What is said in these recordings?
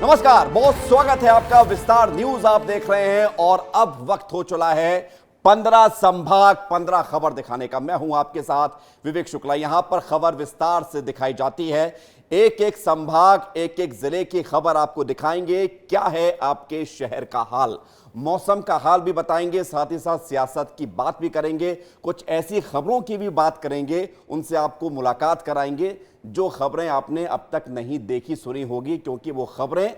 नमस्कार, बहुत स्वागत है आपका। विस्तार न्यूज आप देख रहे हैं और अब वक्त हो चला है 15 संभाग 15 खबर दिखाने का। मैं हूं आपके साथ विवेक शुक्ला। यहां पर खबर विस्तार से दिखाई जाती है। एक एक संभाग, एक एक जिले की खबर आपको दिखाएंगे। क्या है आपके शहर का हाल, मौसम का हाल भी बताएंगे, साथ ही साथ सियासत की बात भी करेंगे। कुछ ऐसी खबरों की भी बात करेंगे, उनसे आपको मुलाकात कराएंगे जो खबरें आपने अब तक नहीं देखी सुनी होगी, क्योंकि वो खबरें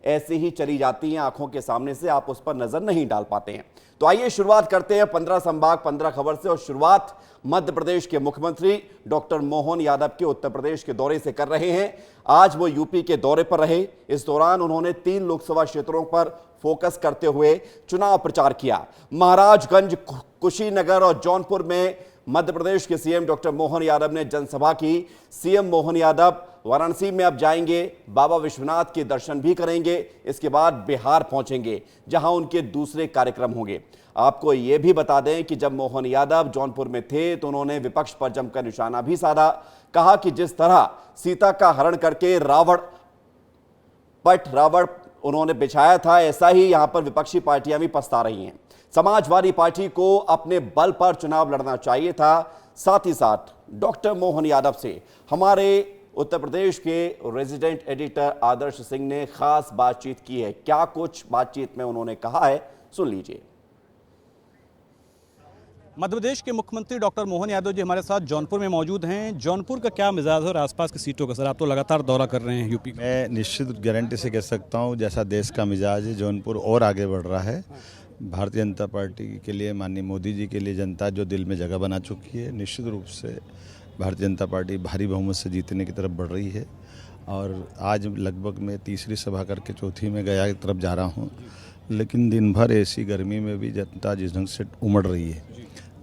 ऐसे ही चली जाती हैं आंखों के सामने से, आप उस पर नजर नहीं डाल पाते हैं। तो आइए शुरुआत करते हैं 15 संभाग 15 खबर से। और शुरुआत मध्य प्रदेश के मुख्यमंत्री डॉक्टर मोहन यादव के उत्तर प्रदेश के दौरे से कर रहे हैं। आज वो यूपी के दौरे पर रहे। इस दौरान उन्होंने 3 लोकसभा क्षेत्रों पर फोकस करते हुए चुनाव प्रचार किया। महाराजगंज, कुशीनगर और जौनपुर में मध्य प्रदेश के सीएम डॉक्टर मोहन यादव ने जनसभा की। सीएम मोहन यादव वाराणसी में अब जाएंगे, बाबा विश्वनाथ के दर्शन भी करेंगे। इसके बाद बिहार पहुंचेंगे, जहां उनके दूसरे कार्यक्रम होंगे। आपको यह भी बता दें कि जब मोहन यादव जौनपुर में थे तो उन्होंने विपक्ष पर जमकर निशाना भी साधा। कहा कि जिस तरह सीता का हरण करके रावण उन्होंने बिछाया था, ऐसा ही यहां पर विपक्षी पार्टियां भी पछता रही हैं। समाजवादी पार्टी को अपने बल पर चुनाव लड़ना चाहिए था। साथ ही साथ डॉक्टर मोहन यादव से हमारे उत्तर प्रदेश के रेजिडेंट एडिटर आदर्श सिंह ने खास बातचीत की है। क्या कुछ बातचीत में उन्होंने कहा है, सुन लीजिए। मध्य प्रदेश के मुख्यमंत्री डॉक्टर मोहन यादव जी हमारे साथ जौनपुर में मौजूद हैं। जौनपुर का क्या मिजाज है और आसपास की सीटों का? सर, आप तो लगातार दौरा कर रहे हैं यूपी का। मैं निश्चित गारंटी से कह सकता हूं, जैसा देश का मिजाज है, जौनपुर और आगे बढ़ रहा है। भारतीय जनता पार्टी के लिए, माननीय मोदी जी के लिए जनता जो दिल में जगह बना चुकी है, निश्चित रूप से भारतीय जनता पार्टी भारी बहुमत से जीतने की तरफ बढ़ रही है। और आज लगभग मैं तीसरी सभा करके चौथी में गया की तरफ जा रहा हूँ, लेकिन दिन भर ऐसी गर्मी में भी जनता जिस ढंग से उमड़ रही है,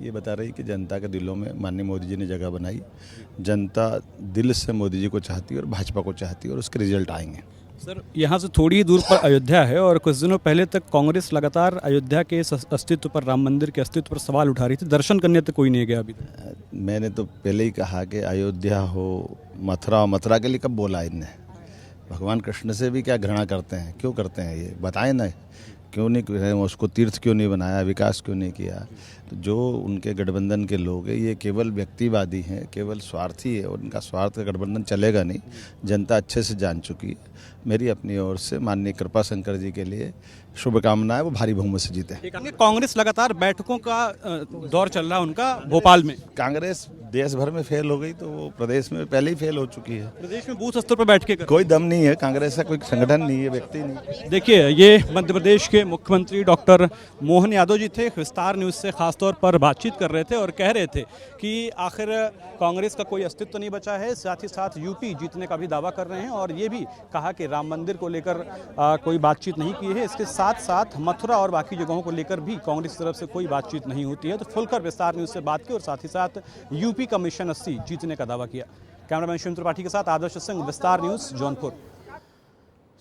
ये बता रही कि जनता के दिलों में माननीय मोदी जी ने जगह बनाई। जनता दिल से मोदी जी को चाहती है और भाजपा को चाहती है, और उसके रिजल्ट आएंगे। सर, यहाँ से थोड़ी ही दूर पर अयोध्या है और कुछ दिनों पहले तक कांग्रेस लगातार अयोध्या के अस्तित्व पर, राम मंदिर के अस्तित्व पर सवाल उठा रही थी। दर्शन करने तक कोई नहीं गया अभी तक। मैंने तो पहले ही कहा कि अयोध्या हो, मथुरा के लिए कब बोला इनने? भगवान कृष्ण से भी क्या घृणा करते हैं? क्यों करते हैं ये बताएं ना। क्यों नहीं उसको तीर्थ क्यों नहीं बनाया, विकास क्यों नहीं किया? तो जो उनके गठबंधन के लोग हैं, ये केवल व्यक्तिवादी हैं, केवल स्वार्थी है। उनका स्वार्थ का गठबंधन चलेगा नहीं, जनता अच्छे से जान चुकी है। मेरी अपनी ओर से माननीय कृपा शंकर जी के लिए शुभकामनाएं, वो भारी बहुमत से जीते। कांग्रेस लगातार बैठकों का दौर चल रहा है उनका भोपाल में। कांग्रेस देश भर में फेल हो गई तो वो प्रदेश में पहले ही फेल हो चुकी है। प्रदेश में बूथ स्तर पर बैठ के कोई दम नहीं है कांग्रेस का, कोई संगठन नहीं है, व्यक्ति नहीं। देखिए, ये मध्य प्रदेश के मुख्यमंत्री डॉक्टर मोहन यादव जी थे। विस्तार न्यूज़ से खासतौर पर बातचीत कर रहे थे और कह रहे थे कि आखिर कांग्रेस का कोई अस्तित्व नहीं बचा है। साथ ही साथ यूपी जीतने का भी दावा कर रहे हैं और ये भी कहा कि राम मंदिर को लेकर कोई बातचीत नहीं की है। इसके साथ साथ मथुरा और बाकी जगहों को लेकर भी कांग्रेस की तरफ से कोई बातचीत नहीं होती है। तो खुलकर विस्तार न्यूज़ से बात की और साथ ही साथ यूपी का मिशन 80 जीतने का दावा किया। कैमरामैन शिव त्रिपाठी के साथ आदर्श सिंह, विस्तार न्यूज़, जौनपुर।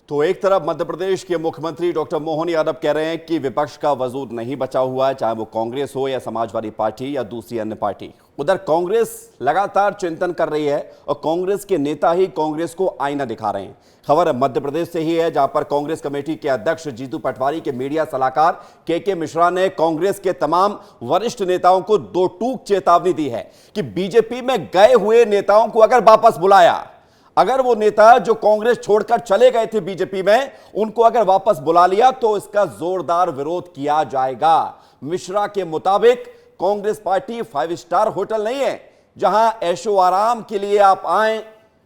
तो एक तरफ मध्य प्रदेश के मुख्यमंत्री डॉक्टर मोहन यादव कह रहे हैं कि विपक्ष का वजूद नहीं बचा हुआ है, चाहे वो कांग्रेस हो या समाजवादी पार्टी या दूसरी अन्य पार्टी। उधर कांग्रेस लगातार चिंतन कर रही है और कांग्रेस के नेता ही कांग्रेस को आईना दिखा रहे हैं। खबर मध्य प्रदेश से ही है, जहां पर कांग्रेस कमेटी के अध्यक्ष जीतू पटवारी के मीडिया सलाहकार के मिश्रा ने कांग्रेस के तमाम वरिष्ठ नेताओं को 2 टूक चेतावनी दी है कि बीजेपी में गए हुए नेताओं को अगर वापस बुलाया, अगर वो नेता जो कांग्रेस छोड़कर चले गए थे बीजेपी में, उनको अगर वापस बुला लिया तो इसका जोरदार विरोध किया जाएगा। मिश्रा के मुताबिक कांग्रेस पार्टी 5 स्टार होटल नहीं है जहां ऐशो आराम के लिए आप आए,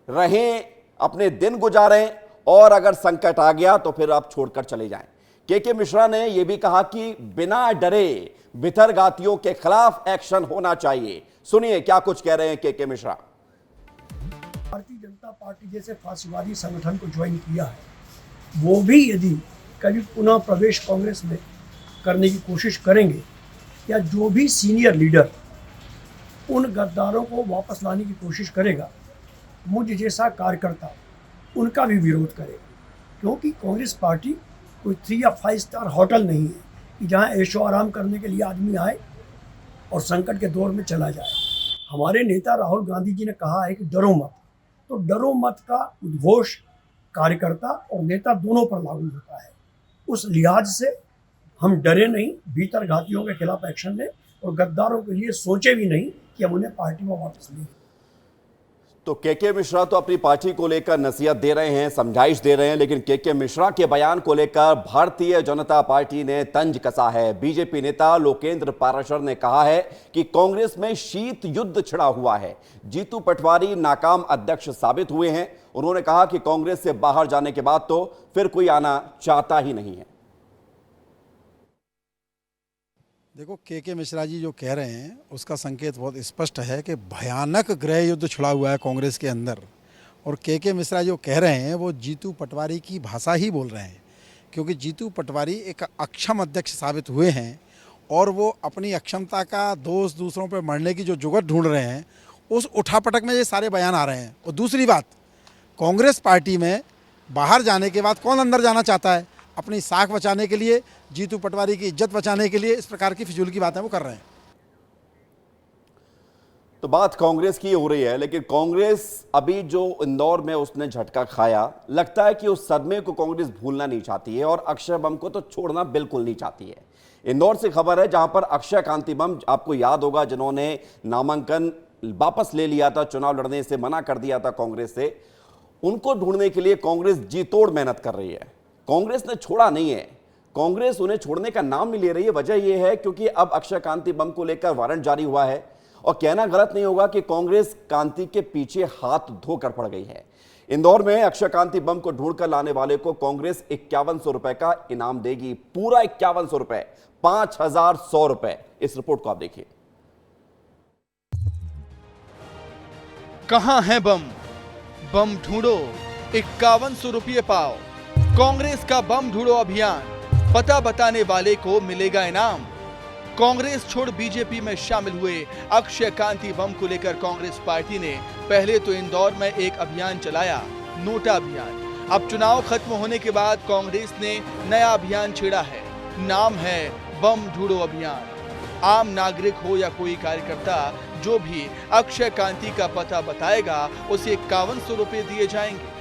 रहें, अपने दिन गुजारें और अगर संकट आ गया तो फिर आप छोड़कर चले जाएं। के मिश्रा ने यह भी कहा कि बिना डरे भितरघातियों के खिलाफ एक्शन होना चाहिए। सुनिए क्या कुछ कह रहे हैं के मिश्रा। भारतीय जनता पार्टी जैसे फासिवादी संगठन को ज्वाइन किया है, वो भी यदि कभी पुनः प्रवेश कांग्रेस में करने की कोशिश करेंगे या जो भी सीनियर लीडर उन गद्दारों को वापस लाने की कोशिश करेगा, मुझ जैसा कार्यकर्ता उनका भी विरोध करेगा। क्योंकि कांग्रेस पार्टी कोई 3 या 5 स्टार होटल नहीं है कि जहां ऐशो आराम करने के लिए आदमी आए और संकट के दौर में चला जाए। हमारे नेता राहुल गांधी जी ने कहा है कि डरो मत, तो डरो मत का उद्घोष कार्यकर्ता और नेता दोनों पर लागू होता है। उस लिहाज से हम डरे नहीं, भीतर घातियों के खिलाफ एक्शन लें और गद्दारों के लिए सोचे भी नहीं कि हम उन्हें पार्टी में वापस लें। तो के मिश्रा तो अपनी पार्टी को लेकर नसीहत दे रहे हैं, समझाइश दे रहे हैं, लेकिन के मिश्रा के बयान को लेकर भारतीय जनता पार्टी ने तंज कसा है। बीजेपी नेता लोकेंद्र पाराशर ने कहा है कि कांग्रेस में शीत युद्ध छिड़ा हुआ है। जीतू पटवारी नाकाम अध्यक्ष साबित हुए हैं। उन्होंने कहा कि कांग्रेस से बाहर जाने के बाद तो फिर कोई आना चाहता ही नहीं है। देखो के मिश्रा जी जो कह रहे हैं उसका संकेत बहुत स्पष्ट है कि भयानक गृह युद्ध छिड़ा हुआ है कांग्रेस के अंदर। और के मिश्रा जो कह रहे हैं वो जीतू पटवारी की भाषा ही बोल रहे हैं, क्योंकि जीतू पटवारी एक अक्षम अध्यक्ष साबित हुए हैं और वो अपनी अक्षमता का दोष दूसरों पर मरने की जो जुगत ढूंढ रहे हैं उस उठापटक में ये सारे बयान आ रहे हैं। और दूसरी बात, कांग्रेस पार्टी में बाहर जाने के बाद कौन अंदर जाना चाहता है? अपनी साख बचाने के लिए, जीतू पटवारी की इज्जत बचाने के लिए इस प्रकार की फिजूल की बातें वो कर रहे हैं। तो बात कांग्रेस की हो रही है, लेकिन कांग्रेस अभी जो इंदौर में उसने झटका खाया, लगता है कि उस सदमे को कांग्रेस भूलना नहीं चाहती है और अक्षय बम को तो छोड़ना बिल्कुल नहीं चाहती है। इंदौर से खबर है जहां पर अक्षय कांति बम, आपको याद होगा, जिन्होंने नामांकन वापस ले लिया था, चुनाव लड़ने से मना कर दिया था कांग्रेस से, उनको ढूंढने के लिए कांग्रेस जी तोड़ मेहनत कर रही है। कांग्रेस ने छोड़ा नहीं है, कांग्रेस उन्हें छोड़ने का नाम नहीं ले रही है। वजह यह है क्योंकि अब अक्षय कांति बम को लेकर वारंट जारी हुआ है और कहना गलत नहीं होगा कि कांग्रेस कांति के पीछे हाथ धोकर पड़ गई है। इंदौर में अक्षय कांति बम को ढूंढकर लाने वाले को कांग्रेस 5100 रुपए का इनाम देगी, पूरा 5100 रुपए, 5100 रुपए। इस रिपोर्ट को आप देखिए। कहां है बम? बम ढूंढो, 5100 रुपये पाओ। कांग्रेस का बम ढूंढो अभियान, पता बताने वाले को मिलेगा इनाम। कांग्रेस छोड़ बीजेपी में शामिल हुए अक्षय कांति बम को लेकर कांग्रेस पार्टी ने पहले तो इंदौर में एक अभियान चलाया, नोटा अभियान। अब चुनाव खत्म होने के बाद कांग्रेस ने नया अभियान छेड़ा है, नाम है बम ढूंढो अभियान। आम नागरिक हो या कोई कार्यकर्ता, जो भी अक्षय कांति का पता बताएगा उसे 5100 रुपए दिए जाएंगे।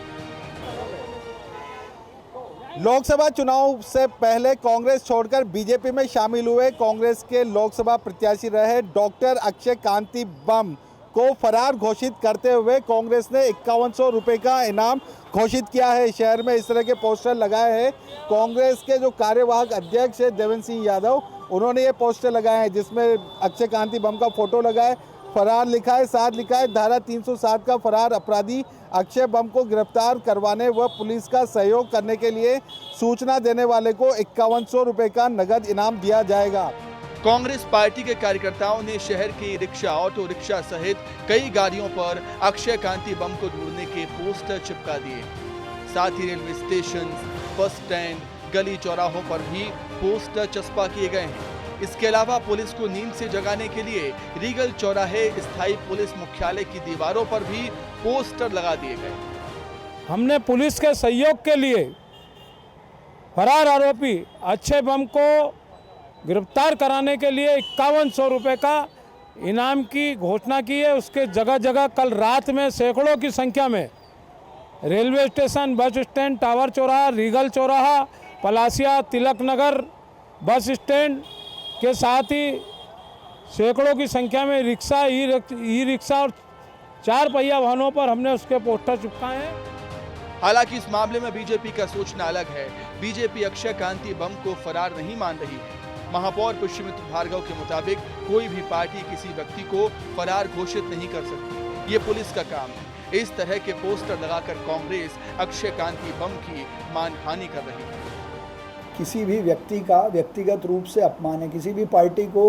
लोकसभा चुनाव से पहले कांग्रेस छोड़कर बीजेपी में शामिल हुए कांग्रेस के लोकसभा प्रत्याशी रहे डॉक्टर अक्षय कांति बम को फरार घोषित करते हुए कांग्रेस ने 5100 रुपये का इनाम घोषित किया है। शहर में इस तरह के पोस्टर लगाए हैं। कांग्रेस के जो कार्यवाहक अध्यक्ष है देवेंद्र सिंह यादव, उन्होंने ये पोस्टर लगाए हैं जिसमें अक्षय कांति बम का फोटो लगा है, फरार लिखा है, साथ लिखा है धारा 307 का फरार अपराधी अक्षय बम को गिरफ्तार करवाने व पुलिस का सहयोग करने के लिए सूचना देने वाले को 5100 रुपये का नगद इनाम दिया जाएगा। कांग्रेस पार्टी के कार्यकर्ताओं ने शहर के रिक्शा, ऑटो रिक्शा सहित कई गाड़ियों पर अक्षय कांति बम को ढूंढने के पोस्टर चिपका दिए। साथ ही रेलवे स्टेशन, बस स्टैंड, गली चौराहों पर भी पोस्टर चस्पा किए गए हैं। इसके अलावा पुलिस को नींद से जगाने के लिए रीगल चौराहे, स्थायी पुलिस मुख्यालय की दीवारों पर भी पोस्टर लगा दिए गए। हमने पुलिस के सहयोग के लिए फरार आरोपी अक्षय बम को गिरफ्तार कराने के लिए 5100 रुपये का इनाम की घोषणा की है। उसके जगह जगह कल रात में सैकड़ों की संख्या में railway station, bus stand, tower चौराहा, रीगल चौराहा, पलासिया, तिलक नगर बस स्टैंड के साथ ही सैकड़ों की संख्या में रिक्शा, ई रिक्शा और 4 पहिया वाहनों पर हमने उसके पोस्टर चिपकाए हैं। हालांकि इस मामले में बीजेपी का सोचना अलग है। बीजेपी अक्षय कांति बम को फरार नहीं मान रही है। महापौर पुष्यमित्र भार्गव के मुताबिक कोई भी पार्टी किसी व्यक्ति को फरार घोषित नहीं कर सकती, ये पुलिस का काम है। इस तरह के पोस्टर लगाकर कांग्रेस अक्षय कांति बम की मानहानि कर रही है। किसी भी व्यक्ति का व्यक्तिगत रूप से अपमान है। किसी भी पार्टी को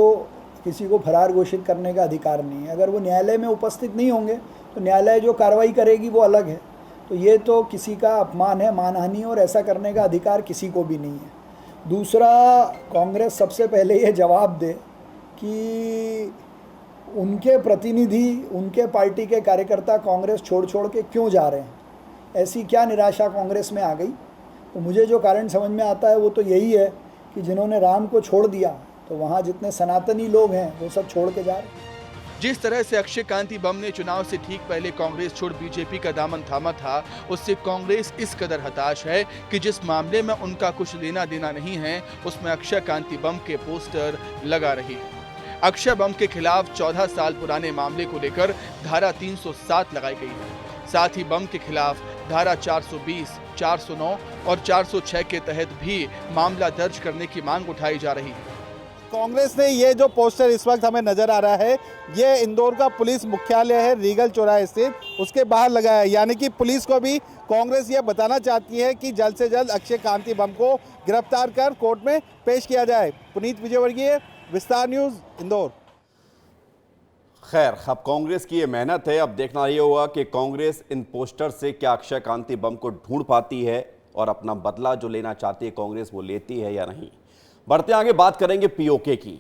किसी को फरार घोषित करने का अधिकार नहीं है। अगर वो न्यायालय में उपस्थित नहीं होंगे तो न्यायालय जो कार्रवाई करेगी वो अलग है। तो ये तो किसी का अपमान है, मानहानि, और ऐसा करने का अधिकार किसी को भी नहीं है। दूसरा, कांग्रेस सबसे पहले ये जवाब दे कि उनके प्रतिनिधि, उनके पार्टी के कार्यकर्ता कांग्रेस छोड़ के क्यों जा रहे हैं। ऐसी क्या निराशा कांग्रेस में आ गई? तो मुझे जो कारण समझ में आता है वो तो यही है कि जिन्होंने राम को छोड़ दिया तो वहाँ जितने सनातनी लोग हैं वो सब छोड़ के जा रहे हैं। जिस तरह से अक्षय कांति बम ने चुनाव से ठीक पहले कांग्रेस छोड़ बीजेपी का दामन थामा था, उससे कांग्रेस इस कदर हताश है कि जिस मामले में उनका कुछ लेना देना नहीं है, उसमें अक्षय कांति बम के पोस्टर लगा रही है। अक्षय बम के खिलाफ 14 साल पुराने मामले को लेकर धारा 307 लगाई गई है। साथ ही बम के खिलाफ धारा 420, 409 और 406 के तहत भी मामला दर्ज करने की मांग उठाई जा रही है। कांग्रेस ने ये जो पोस्टर इस वक्त हमें नजर आ रहा है, ये इंदौर का पुलिस मुख्यालय है, रीगल चौराहे स्थित, उसके बाहर लगा है। यानी कि पुलिस को भी कांग्रेस ये बताना चाहती है कि जल्द से जल्द अक्षय कांति बम को गिरफ्तार कर कोर्ट में पेश किया जाए। पुनीत विजयवर्गीय, विस्तार न्यूज, इंदौर। खैर, अब कांग्रेस की ये मेहनत है, अब देखना ये होगा कि कांग्रेस इन पोस्टर से क्या अक्षय कांति बम को ढूंढ पाती है और अपना बदला जो लेना चाहती है कांग्रेस वो लेती है या नहीं। बढ़ते आगे बात करेंगे पीओके की।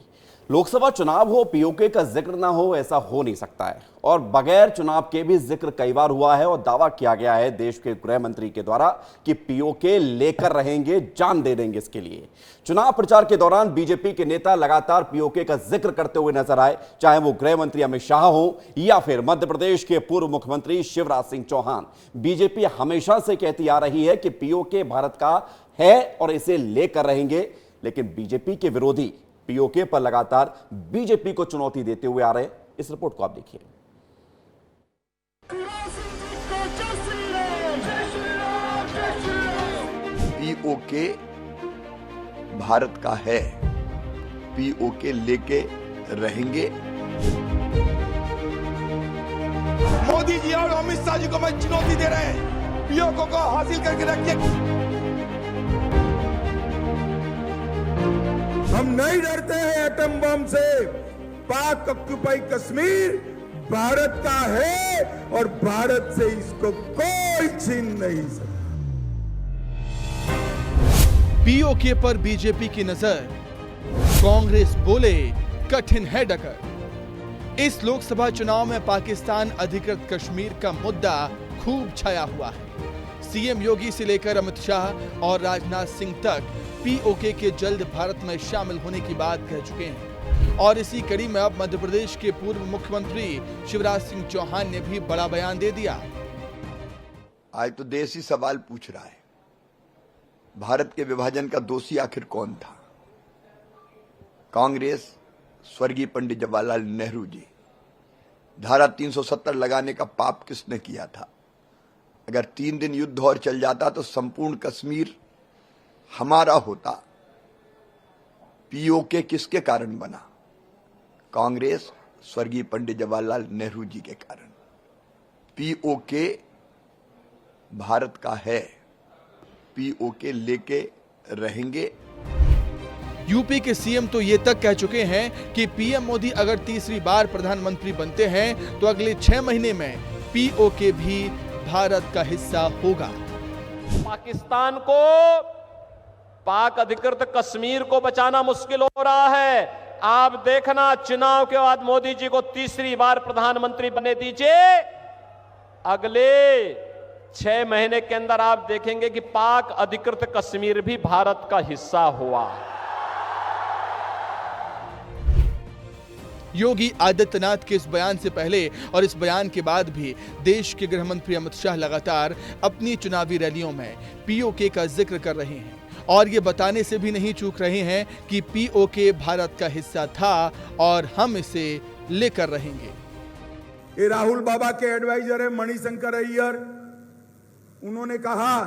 लोकसभा चुनाव हो, पीओके का जिक्र ना हो, ऐसा हो नहीं सकता है। और बगैर चुनाव के भी जिक्र कई बार हुआ है और दावा किया गया है देश के गृह मंत्री के द्वारा कि पीओके लेकर रहेंगे, जान दे देंगे इसके लिए। चुनाव प्रचार के दौरान बीजेपी के नेता लगातार पीओके का जिक्र करते हुए नजर आए, चाहे वो गृह मंत्री अमित शाह हो या फिर मध्य प्रदेश के पूर्व मुख्यमंत्री शिवराज सिंह चौहान। बीजेपी हमेशा से कहती आ रही है कि पीओके भारत का है और इसे लेकर रहेंगे, लेकिन बीजेपी के विरोधी पीओके पर लगातार बीजेपी को चुनौती देते हुए आ रहे हैं। इस रिपोर्ट को आप देखिए। पीओके भारत का है, पीओके लेके रहेंगे। मोदी जी और अमित शाह जी को मैं चुनौती दे रहे हैं, पीओके को हासिल करके रखिए। हम नहीं डरते हैं एटम बम से। पाक ऑक्युपाई कश्मीर भारत का है और भारत से इसको कोई छीन नहीं सकता। पीओके पर बीजेपी की नजर, कांग्रेस बोले कठिन है डगर। इस लोकसभा चुनाव में पाकिस्तान अधिकृत कश्मीर का मुद्दा खूब छाया हुआ है। सीएम योगी से लेकर अमित शाह और राजनाथ सिंह तक पीओके के जल्द भारत में शामिल होने की बात कह चुके हैं। और इसी कड़ी में अब मध्य प्रदेश के पूर्व मुख्यमंत्री शिवराज सिंह चौहान ने भी बड़ा बयान दे दिया। आज तो देश ही सवाल पूछ रहा है, भारत के विभाजन का दोषी आखिर कौन था? कांग्रेस, स्वर्गीय पंडित जवाहरलाल नेहरू जी। धारा 370 लगाने का पाप किसने किया था? अगर 3 दिन युद्ध और चल जाता तो संपूर्ण कश्मीर हमारा होता। पीओके किसके कारण बना? कांग्रेस, स्वर्गीय पंडित जवाहरलाल नेहरू जी के कारण। पीओके भारत का है, पीओके लेके रहेंगे। यूपी के सीएम तो ये तक कह चुके हैं कि पीएम मोदी अगर तीसरी बार प्रधानमंत्री बनते हैं तो अगले 6 महीने में पीओके भी भारत का हिस्सा होगा। पाकिस्तान को, पाक अधिकृत कश्मीर को बचाना मुश्किल हो रहा है। आप देखना, चुनाव के बाद मोदी जी को तीसरी बार प्रधानमंत्री बने दीजिए, अगले 6 महीने के अंदर आप देखेंगे कि पाक अधिकृत कश्मीर भी भारत का हिस्सा हुआ। योगी आदित्यनाथ के इस बयान से पहले और इस बयान के बाद भी देश के गृह मंत्री अमित शाह लगातार अपनी चुनावी रैलियों में पीओके का जिक्र कर रहे हैं और ये बताने से भी नहीं चूक रहे हैं कि पीओके भारत का हिस्सा था और हम इसे लेकर रहेंगे। ये राहुल बाबा के एडवाइजर है मणिशंकर अय्यर, उन्होंने कहा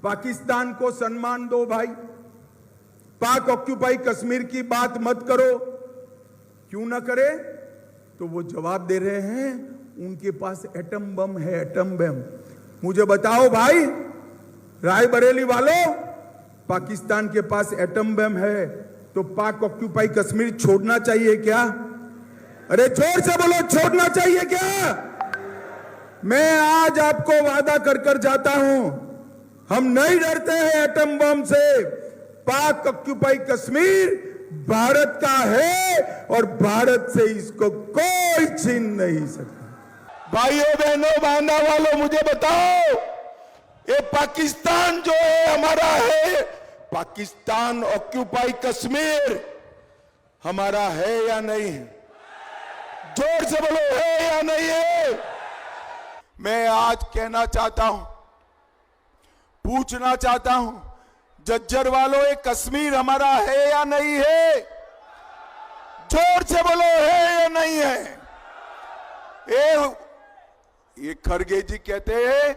पाकिस्तान को सम्मान दो भाई, पाक ऑक्युपाई कश्मीर की बात मत करो। क्यों ना करे? तो वो जवाब दे रहे हैं उनके पास एटम बम है, एटम बम। मुझे बताओ भाई रायबरेली वालों, पाकिस्तान के पास एटम बम है तो पाक ऑक्युपाई कश्मीर छोड़ना चाहिए क्या? अरे जोर से बोलो, छोड़ना चाहिए क्या? मैं आज आपको वादा कर कर जाता हूं, हम नहीं डरते हैं एटम बम से। पाक ऑक्युपाई कश्मीर भारत का है और भारत से इसको कोई छीन नहीं सकता। भाइयों बहनों बांधा वालों, मुझे बताओ ये पाकिस्तान जो है हमारा है, पाकिस्तान ऑक्युपाई कश्मीर हमारा है या नहीं? जोर से बोलो, है या नहीं है? मैं आज कहना चाहता हूं, पूछना चाहता हूं, जज्जर वालों, ये कश्मीर हमारा है या नहीं है? जोर से बोलो, है या नहीं है? ये खड़गे जी कहते हैं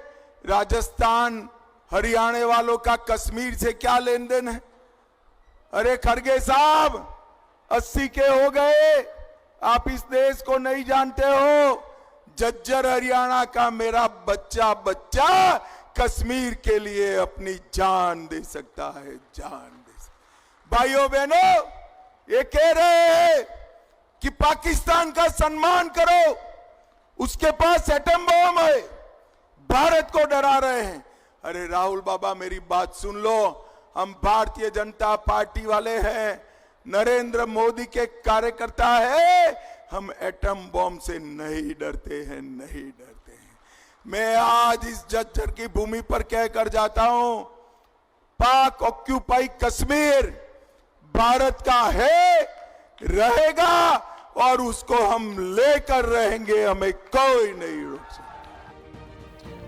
राजस्थान हरियाणा वालों का कश्मीर से क्या लेन देन है? अरे खड़गे साहब, 80 के हो गए, आप इस देश को नहीं जानते हो। जज्जर हरियाणा का मेरा बच्चा कश्मीर के लिए अपनी जान दे सकता है, जान दे सकता। भाइयों बहनों, ये कह रहे हैं कि पाकिस्तान का सम्मान करो, उसके पास एटम बम है, भारत को डरा रहे हैं। अरे राहुल बाबा, मेरी बात सुन लो, हम भारतीय जनता पार्टी वाले हैं, नरेंद्र मोदी के कार्यकर्ता है, हम एटम बम से नहीं डरते हैं, नहीं डरते हैं। मैं आज इस जज्जर की भूमि पर कहकर जाता हूं, पाक ऑक्यूपाई कश्मीर भारत का है, रहेगा, और उसको हम लेकर रहेंगे, हमें कोई नहीं रोक सकता।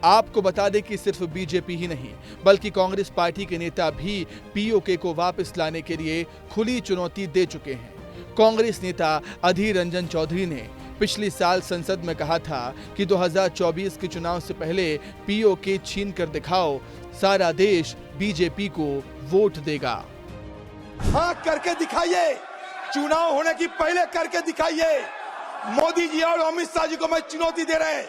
आपको बता दें कि सिर्फ बीजेपी ही नहीं बल्कि कांग्रेस पार्टी के नेता भी पीओके को वापस लाने के लिए खुली चुनौती दे चुके हैं। कांग्रेस नेता अधीर रंजन चौधरी ने पिछले साल संसद में कहा था कि 2024 के चुनाव से पहले पीओके छीन कर दिखाओ, सारा देश बीजेपी को वोट देगा। हाँ, करके दिखाइए, चुनाव होने की पहले करके दिखाइए। मोदी जी और अमित शाह जी को मैं चुनौती दे रहे हैं,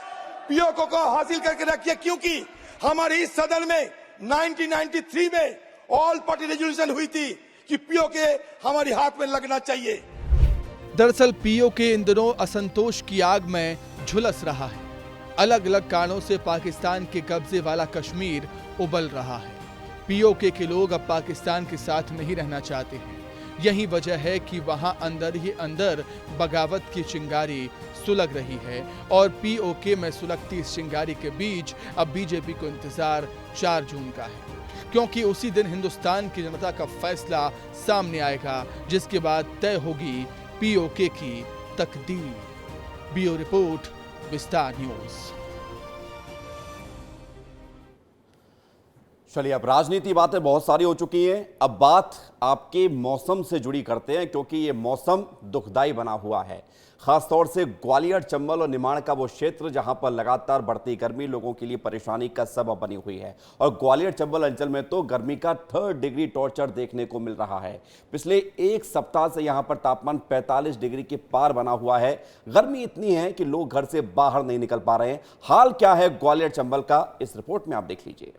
पीओके को हासिल करके रखिए, क्योंकि हमारे इस सदन में 1993 में ऑल पार्टी रेजोल्यूशन हुई थी कि पीओके हमारे हाथ में लगना चाहिए। दरअसल पीओके इन दिनों असंतोष की आग में झुलस रहा है। अलग अलग कारणों से पाकिस्तान के कब्जे वाला कश्मीर उबल रहा है। पीओके के लोग अब पाकिस्तान के साथ नहीं रहना चाहते हैं। यही वजह है कि वहां अंदर ही अंदर बगावत की चिंगारी सुलग रही है और पीओके में सुलगती इस चिंगारी के बीच अब बीजेपी को इंतजार 4 जून का है, क्योंकि उसी दिन हिंदुस्तान की जनता का फैसला सामने आएगा, जिसके बाद तय होगी पीओके की तकदीर। ब्यूरो रिपोर्ट, विस्तार न्यूज। चलिए, अब राजनीति बातें बहुत सारी हो चुकी हैं, अब बात आपके मौसम से जुड़ी करते हैं, क्योंकि ये मौसम दुखदाई बना हुआ है। खासतौर से ग्वालियर, चंबल और निमाड़ का वो क्षेत्र जहां पर लगातार बढ़ती गर्मी लोगों के लिए परेशानी का सबब बनी हुई है। और ग्वालियर चंबल अंचल में तो गर्मी का 3rd डिग्री टॉर्चर देखने को मिल रहा है। पिछले एक सप्ताह से यहां पर तापमान 45 डिग्री के पार बना हुआ है। गर्मी इतनी है कि लोग घर से बाहर नहीं निकल पा रहे हैं। हाल क्या है ग्वालियर चंबल का, इस रिपोर्ट में आप देख लीजिए।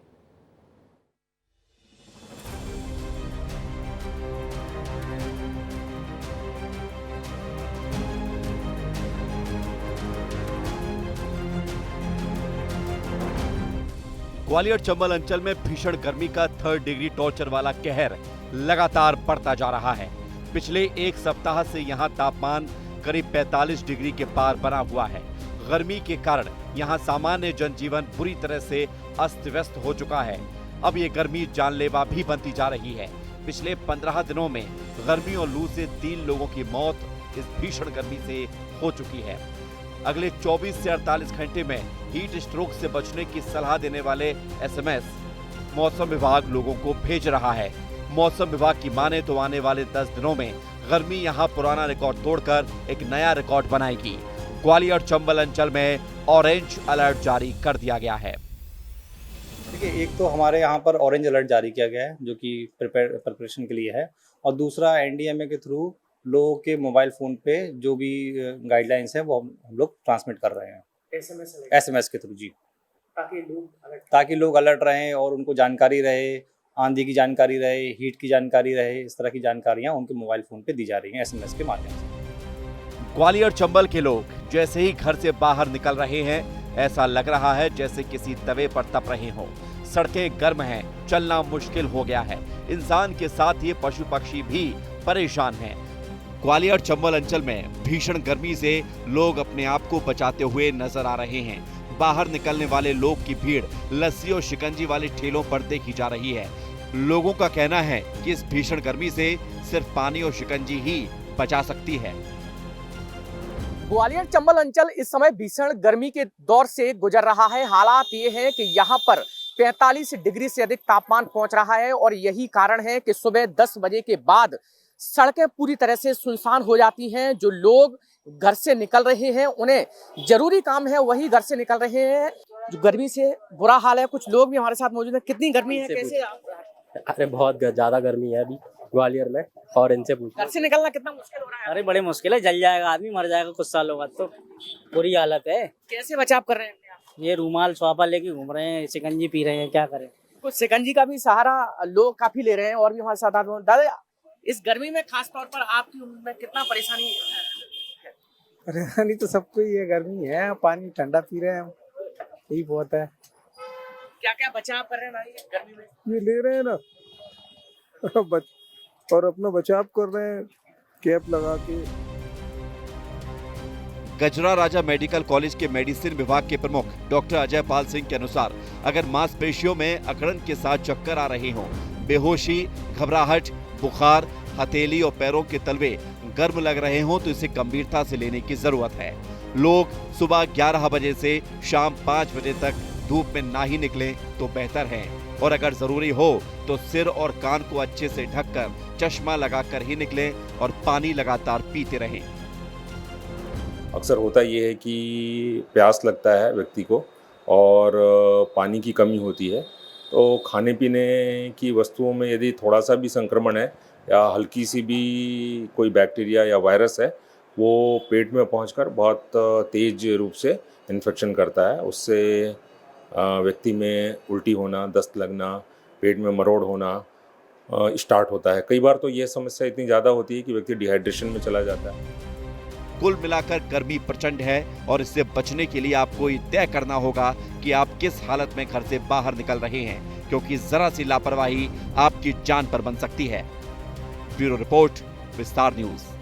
ग्वालियर चंबल अंचल में भीषण गर्मी का 3rd डिग्री टॉर्चर वाला कहर लगातार बढ़ता जा रहा है। पिछले एक सप्ताह से यहां तापमान करीब 45 डिग्री के पार बना हुआ है। गर्मी के कारण यहां सामान्य जनजीवन बुरी तरह से अस्त व्यस्त हो चुका है। अब ये गर्मी जानलेवा भी बनती जा रही है। पिछले 15 दिनों में गर्मी और लू से 3 लोगों की मौत इस भीषण गर्मी से हो चुकी है। अगले 24 से 48 घंटे में हीट स्ट्रोक से बचने की सलाह देने वाले एसएमएस मौसम विभाग लोगों को भेज रहा है। मौसम विभाग की माने तो आने वाले 10 दिनों में गर्मी यहां पुराना रिकॉर्ड तोड़कर एक नया रिकॉर्ड बनाएगी। ग्वालियर चंबल अंचल में ऑरेंज अलर्ट जारी कर दिया गया है। देखिए, एक तो हमारे यहाँ पर ऑरेंज अलर्ट जारी किया गया है जो कि प्रिपरेशन के लिए है, और दूसरा एनडीएमए के थ्रू लोगों के मोबाइल फ़ोन पे जो भी गाइडलाइंस है वो हम लोग ट्रांसमिट कर रहे हैं एसएमएस के थ्रू जी, ताकि लोग अलर्ट रहें और उनको जानकारी रहे, आंधी की जानकारी रहे, हीट की जानकारी रहे। इस तरह की जानकारियाँ उनके मोबाइल फ़ोन पे दी जा रही हैं एसएमएस के माध्यम से। ग्वालियर चंबल के लोग जैसे ही घर से बाहर निकल रहे हैं, ऐसा लग रहा है जैसे किसी तवे पर तप रहे हों। सड़कें गर्म हैं, चलना मुश्किल हो गया है। इंसान के साथ ये पशु पक्षी भी परेशान हैं। ग्वालियर चंबल अंचल में भीषण गर्मी से लोग अपने आप को बचाते हुए नजर आ रहे हैं। बाहर निकलने वाले लोग की भीड़ लस्सी और शिकंजी वाले ठेलों पर देखी जा रही है। लोगों का कहना है कि इस भीषण गर्मी से सिर्फ पानी और शिकंजी ही बचा सकती है। ग्वालियर चंबल अंचल इस समय भीषण गर्मी के दौर से गुजर रहा है। हालात ये हैं कि यहाँ पर 45 डिग्री से अधिक तापमान पहुंच रहा है और यही कारण है कि सुबह 10 बजे के बाद सड़कें पूरी तरह से सुनसान हो जाती हैं। जो लोग घर से निकल रहे हैं, उन्हें जरूरी काम है, वही घर से निकल रहे हैं। जो गर्मी से बुरा हाल है। कुछ लोग भी हमारे साथ मौजूद हैं। कितनी गर्मी है, कैसे आप? अरे बहुत ज्यादा गर्मी है अभी ग्वालियर में, और इनसे पूछो घर से निकलना कितना मुश्किल हो रहा है? अरे बड़े मुश्किल है, जल जाएगा आदमी, मर जाएगा कुछ सालों बाद, तो बुरी हालत है। कैसे बचाव कर रहे हैं अपने आप? ये रूमाल स्वापा लेके घूम रहे हैं, शिकंजी पी रहे हैं, क्या करें। कुछ शिकंजी का भी सहारा लोग काफी ले रहे हैं। और भी हमारे साथ आदमी। दादा, इस गर्मी में खास तौर पर आपकी उम्र में कितना परेशानी है? परेशानी तो सबको ही है, गर्मी है, पानी ठंडा पी रहे हैं हम, यही बहुत है। क्या क्या बचाव कर रहे हैं भाई गर्मी में? ये ले रहे हैं ना और अपना बचाव कर रहे हैं कैप लगा के। गजरा राजा मेडिकल कॉलेज के मेडिसिन विभाग के प्रमुख डॉक्टर अजय पाल सिंह के अनुसार अगर मांसपेशियों में अकड़न के साथ चक्कर आ रहे हों, बेहोशी, घबराहट, बुखार, हथेली और पैरों के तलवे गर्म लग रहे हों तो इसे गंभीरता से लेने की जरूरत है। लोग सुबह 11 बजे से शाम 5 बजे तक धूप में ना ही निकलें तो बेहतर है, और अगर जरूरी हो तो सिर और कान को अच्छे से ढककर चश्मा लगाकर ही निकलें और पानी लगातार पीते रहें। अक्सर होता ये है कि प्यास लगता है व्यक्ति को और पानी की कमी होती है, तो खाने पीने की वस्तुओं में यदि थोड़ा सा भी संक्रमण है या हल्की सी भी कोई बैक्टीरिया या वायरस है, वो पेट में पहुंचकर बहुत तेज रूप से इन्फेक्शन करता है। उससे व्यक्ति में उल्टी होना, दस्त लगना, पेट में मरोड़ होना स्टार्ट होता है। कई बार तो ये समस्या इतनी ज़्यादा होती है कि व्यक्ति डिहाइड्रेशन में चला जाता है। कुल मिलाकर गर्मी प्रचंड है और इससे बचने के लिए आपको ये तय करना होगा कि आप किस हालत में घर से बाहर निकल रहे हैं, क्योंकि जरा सी लापरवाही आपकी जान पर बन सकती है। ब्यूरो रिपोर्ट, विस्तार न्यूज।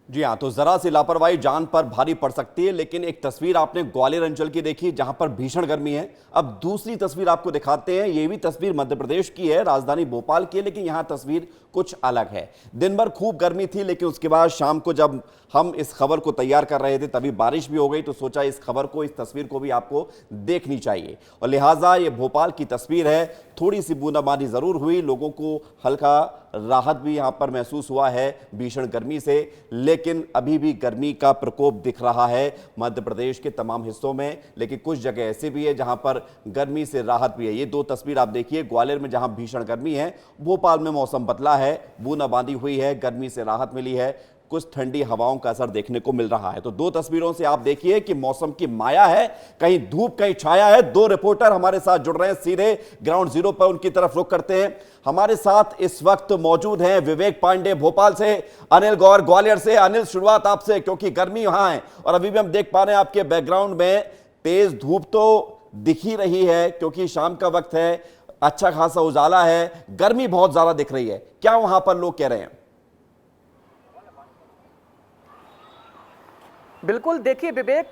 जी हाँ, तो जरा सी लापरवाही जान पर भारी पड़ सकती है। लेकिन एक तस्वीर आपने ग्वालियर अंचल की देखी जहां पर भीषण गर्मी है। अब दूसरी तस्वीर आपको दिखाते हैं। ये भी तस्वीर मध्य प्रदेश की है, राजधानी भोपाल की है, लेकिन यहां तस्वीर कुछ अलग है। दिन भर खूब गर्मी थी, लेकिन उसके बाद शाम को जब हम इस खबर को तैयार कर रहे थे तभी बारिश भी हो गई, तो सोचा इस खबर को, इस तस्वीर को भी आपको देखनी चाहिए। और लिहाजा ये भोपाल की तस्वीर है। थोड़ी सी बूंदाबांदी जरूर हुई, लोगों को हल्का राहत भी यहां पर महसूस हुआ है भीषण गर्मी से, लेकिन अभी भी गर्मी का प्रकोप दिख रहा है मध्य प्रदेश के तमाम हिस्सों में। लेकिन कुछ जगह ऐसे भी है जहां पर गर्मी से राहत भी है। ये दो तस्वीर आप देखिए, ग्वालियर में जहां भीषण गर्मी है, भोपाल में मौसम बदला है, बूंदाबांदी हुई है, गर्मी से राहत मिली है, कुछ ठंडी हवाओं का असर देखने को मिल रहा है। तो दो तस्वीरों से आप देखिए कि मौसम की माया है, कहीं धूप कहीं छाया है। दो रिपोर्टर हमारे साथ जुड़ रहे हैं, सीधे ग्राउंड जीरो पर उनकी तरफ रुख करते हैं। हमारे साथ इस वक्त मौजूद हैं विवेक पांडे भोपाल से, अनिल गौर ग्वालियर से। अनिल, शुरुआत आपसे, क्योंकि गर्मी वहां है और अभी भी हम देख पा रहे हैं आपके बैकग्राउंड में तेज धूप तो दिख ही रही है, क्योंकि शाम का वक्त है, अच्छा खासा उजाला है, गर्मी बहुत ज्यादा दिख रही है। क्या वहां पर लोग कह रहे हैं? बिल्कुल, देखिए विवेक,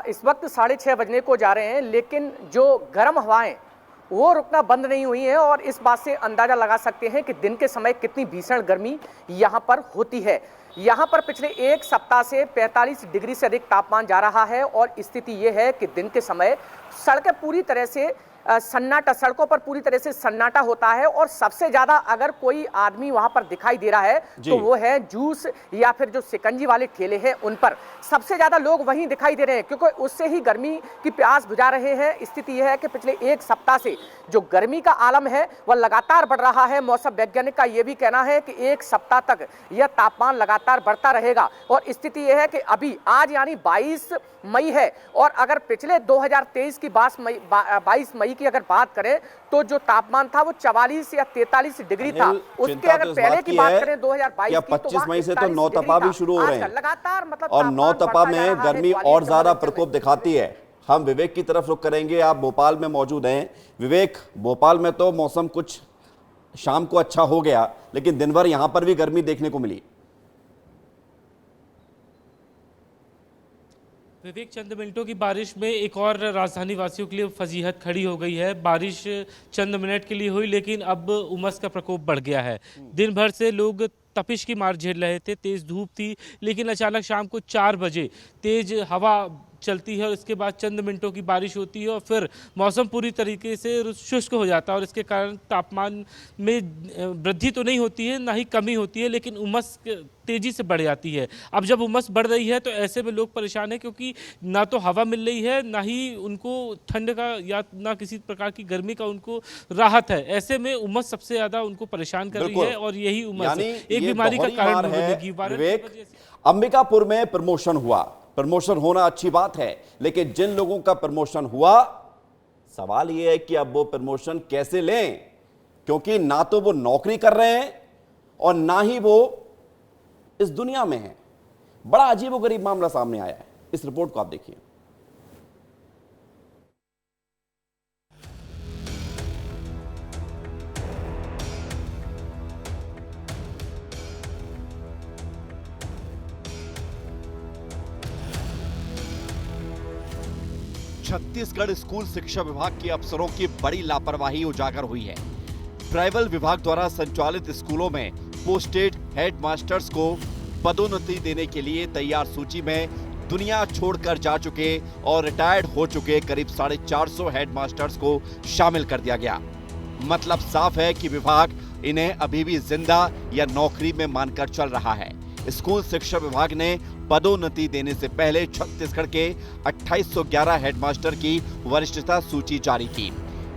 इस वक्त 6:30 बजने को जा रहे हैं, लेकिन जो गर्म हवाएं वो रुकना बंद नहीं हुई हैं और इस बात से अंदाजा लगा सकते हैं कि दिन के समय कितनी भीषण गर्मी यहाँ पर होती है। यहाँ पर पिछले एक सप्ताह से 45 डिग्री से अधिक तापमान जा रहा है और स्थिति ये है कि दिन के समय सड़कें पूरी तरह से सन्नाटा, सड़कों पर पूरी तरह से सन्नाटा होता है। और सबसे ज्यादा अगर कोई आदमी वहां पर दिखाई दे रहा है तो वो है जूस या फिर जो शिकंजी वाले ठेले हैं उन पर सबसे ज्यादा लोग वहीं दिखाई दे रहे हैं, क्योंकि उससे ही गर्मी की प्यास बुझा रहे हैं। स्थिति यह है कि पिछले एक सप्ताह से जो गर्मी का आलम है वह लगातार बढ़ रहा है। मौसम वैज्ञानिक का यह भी कहना है कि एक सप्ताह तक यह तापमान लगातार बढ़ता रहेगा। और स्थिति यह है कि अभी आज यानी 22 मई है, और अगर पिछले 2023 की 22 मई की अगर बात करें तो जो तापमान था वो 44 या 43 डिग्री था। उसके अगर पहले की बात करें 2022 की, 25 मई से तो नौतपा भी शुरू हो रहे हैं लगातार, मतलब और नौतपा में गर्मी और ज्यादा प्रकोप दिखाती है। हम विवेक की तरफ रुख करेंगे, आप भोपाल में मौजूद हैं। विवेक, भोपाल में तो मौसम कुछ शाम को अच्छा हो गया, लेकिन दिन भर यहां पर भी गर्मी देखने को मिली। विवेक, चंद मिनटों की बारिश में एक और राजधानी वासियों के लिए फजीहत खड़ी हो गई है। बारिश चंद मिनट के लिए हुई, लेकिन अब उमस का प्रकोप बढ़ गया है। दिन भर से लोग तपिश की मार झेल रहे थे, तेज़ धूप थी, लेकिन अचानक शाम को 4 बजे तेज़ हवा चलती है और इसके बाद चंद मिनटों की बारिश होती है और फिर मौसम पूरी तरीके से शुष्क हो जाता है और इसके कारण तापमान में वृद्धि तो नहीं होती है, ना ही कमी होती है, लेकिन उमस तेज़ी से बढ़ जाती है। अब जब उमस बढ़ रही है तो ऐसे में लोग परेशान हैं, क्योंकि ना तो हवा मिल रही है, ना ही उनको ठंड का या ना किसी प्रकार की गर्मी का उनको राहत है। ऐसे में उमस सबसे ज़्यादा उनको परेशान कर रही है और यही उमस एक बीमारी का कारण है। अंबिकापुर में प्रमोशन हुआ, प्रमोशन होना अच्छी बात है, लेकिन जिन लोगों का प्रमोशन हुआ, सवाल यह है कि अब वो प्रमोशन कैसे लें, क्योंकि ना तो वो नौकरी कर रहे हैं और ना ही वो इस दुनिया में है। बड़ा अजीबोगरीब मामला सामने आया है। इस रिपोर्ट को आप देखिए। छत्तीसगढ़ स्कूल शिक्षा विभाग के अफसरों की बड़ी लापरवाही उजागर हुई है। ट्राइबल विभाग द्वारा संचालित स्कूलों में पोस्टेड हेडमास्टर्स को पदोन्नति देने के लिए तैयार सूची में दुनिया छोड़कर जा चुके और रिटायर्ड हो चुके करीब 450 हेडमास्टर्स को शामिल कर दिया गया। मतलब साफ है कि विभाग इन्हें अभी भी जिंदा या नौकरी में मानकर चल रहा है। स्कूल शिक्षा विभाग ने पदोन्नति देने से पहले छत्तीसगढ़ के 2811 हेडमास्टर की वरिष्ठता सूची जारी की।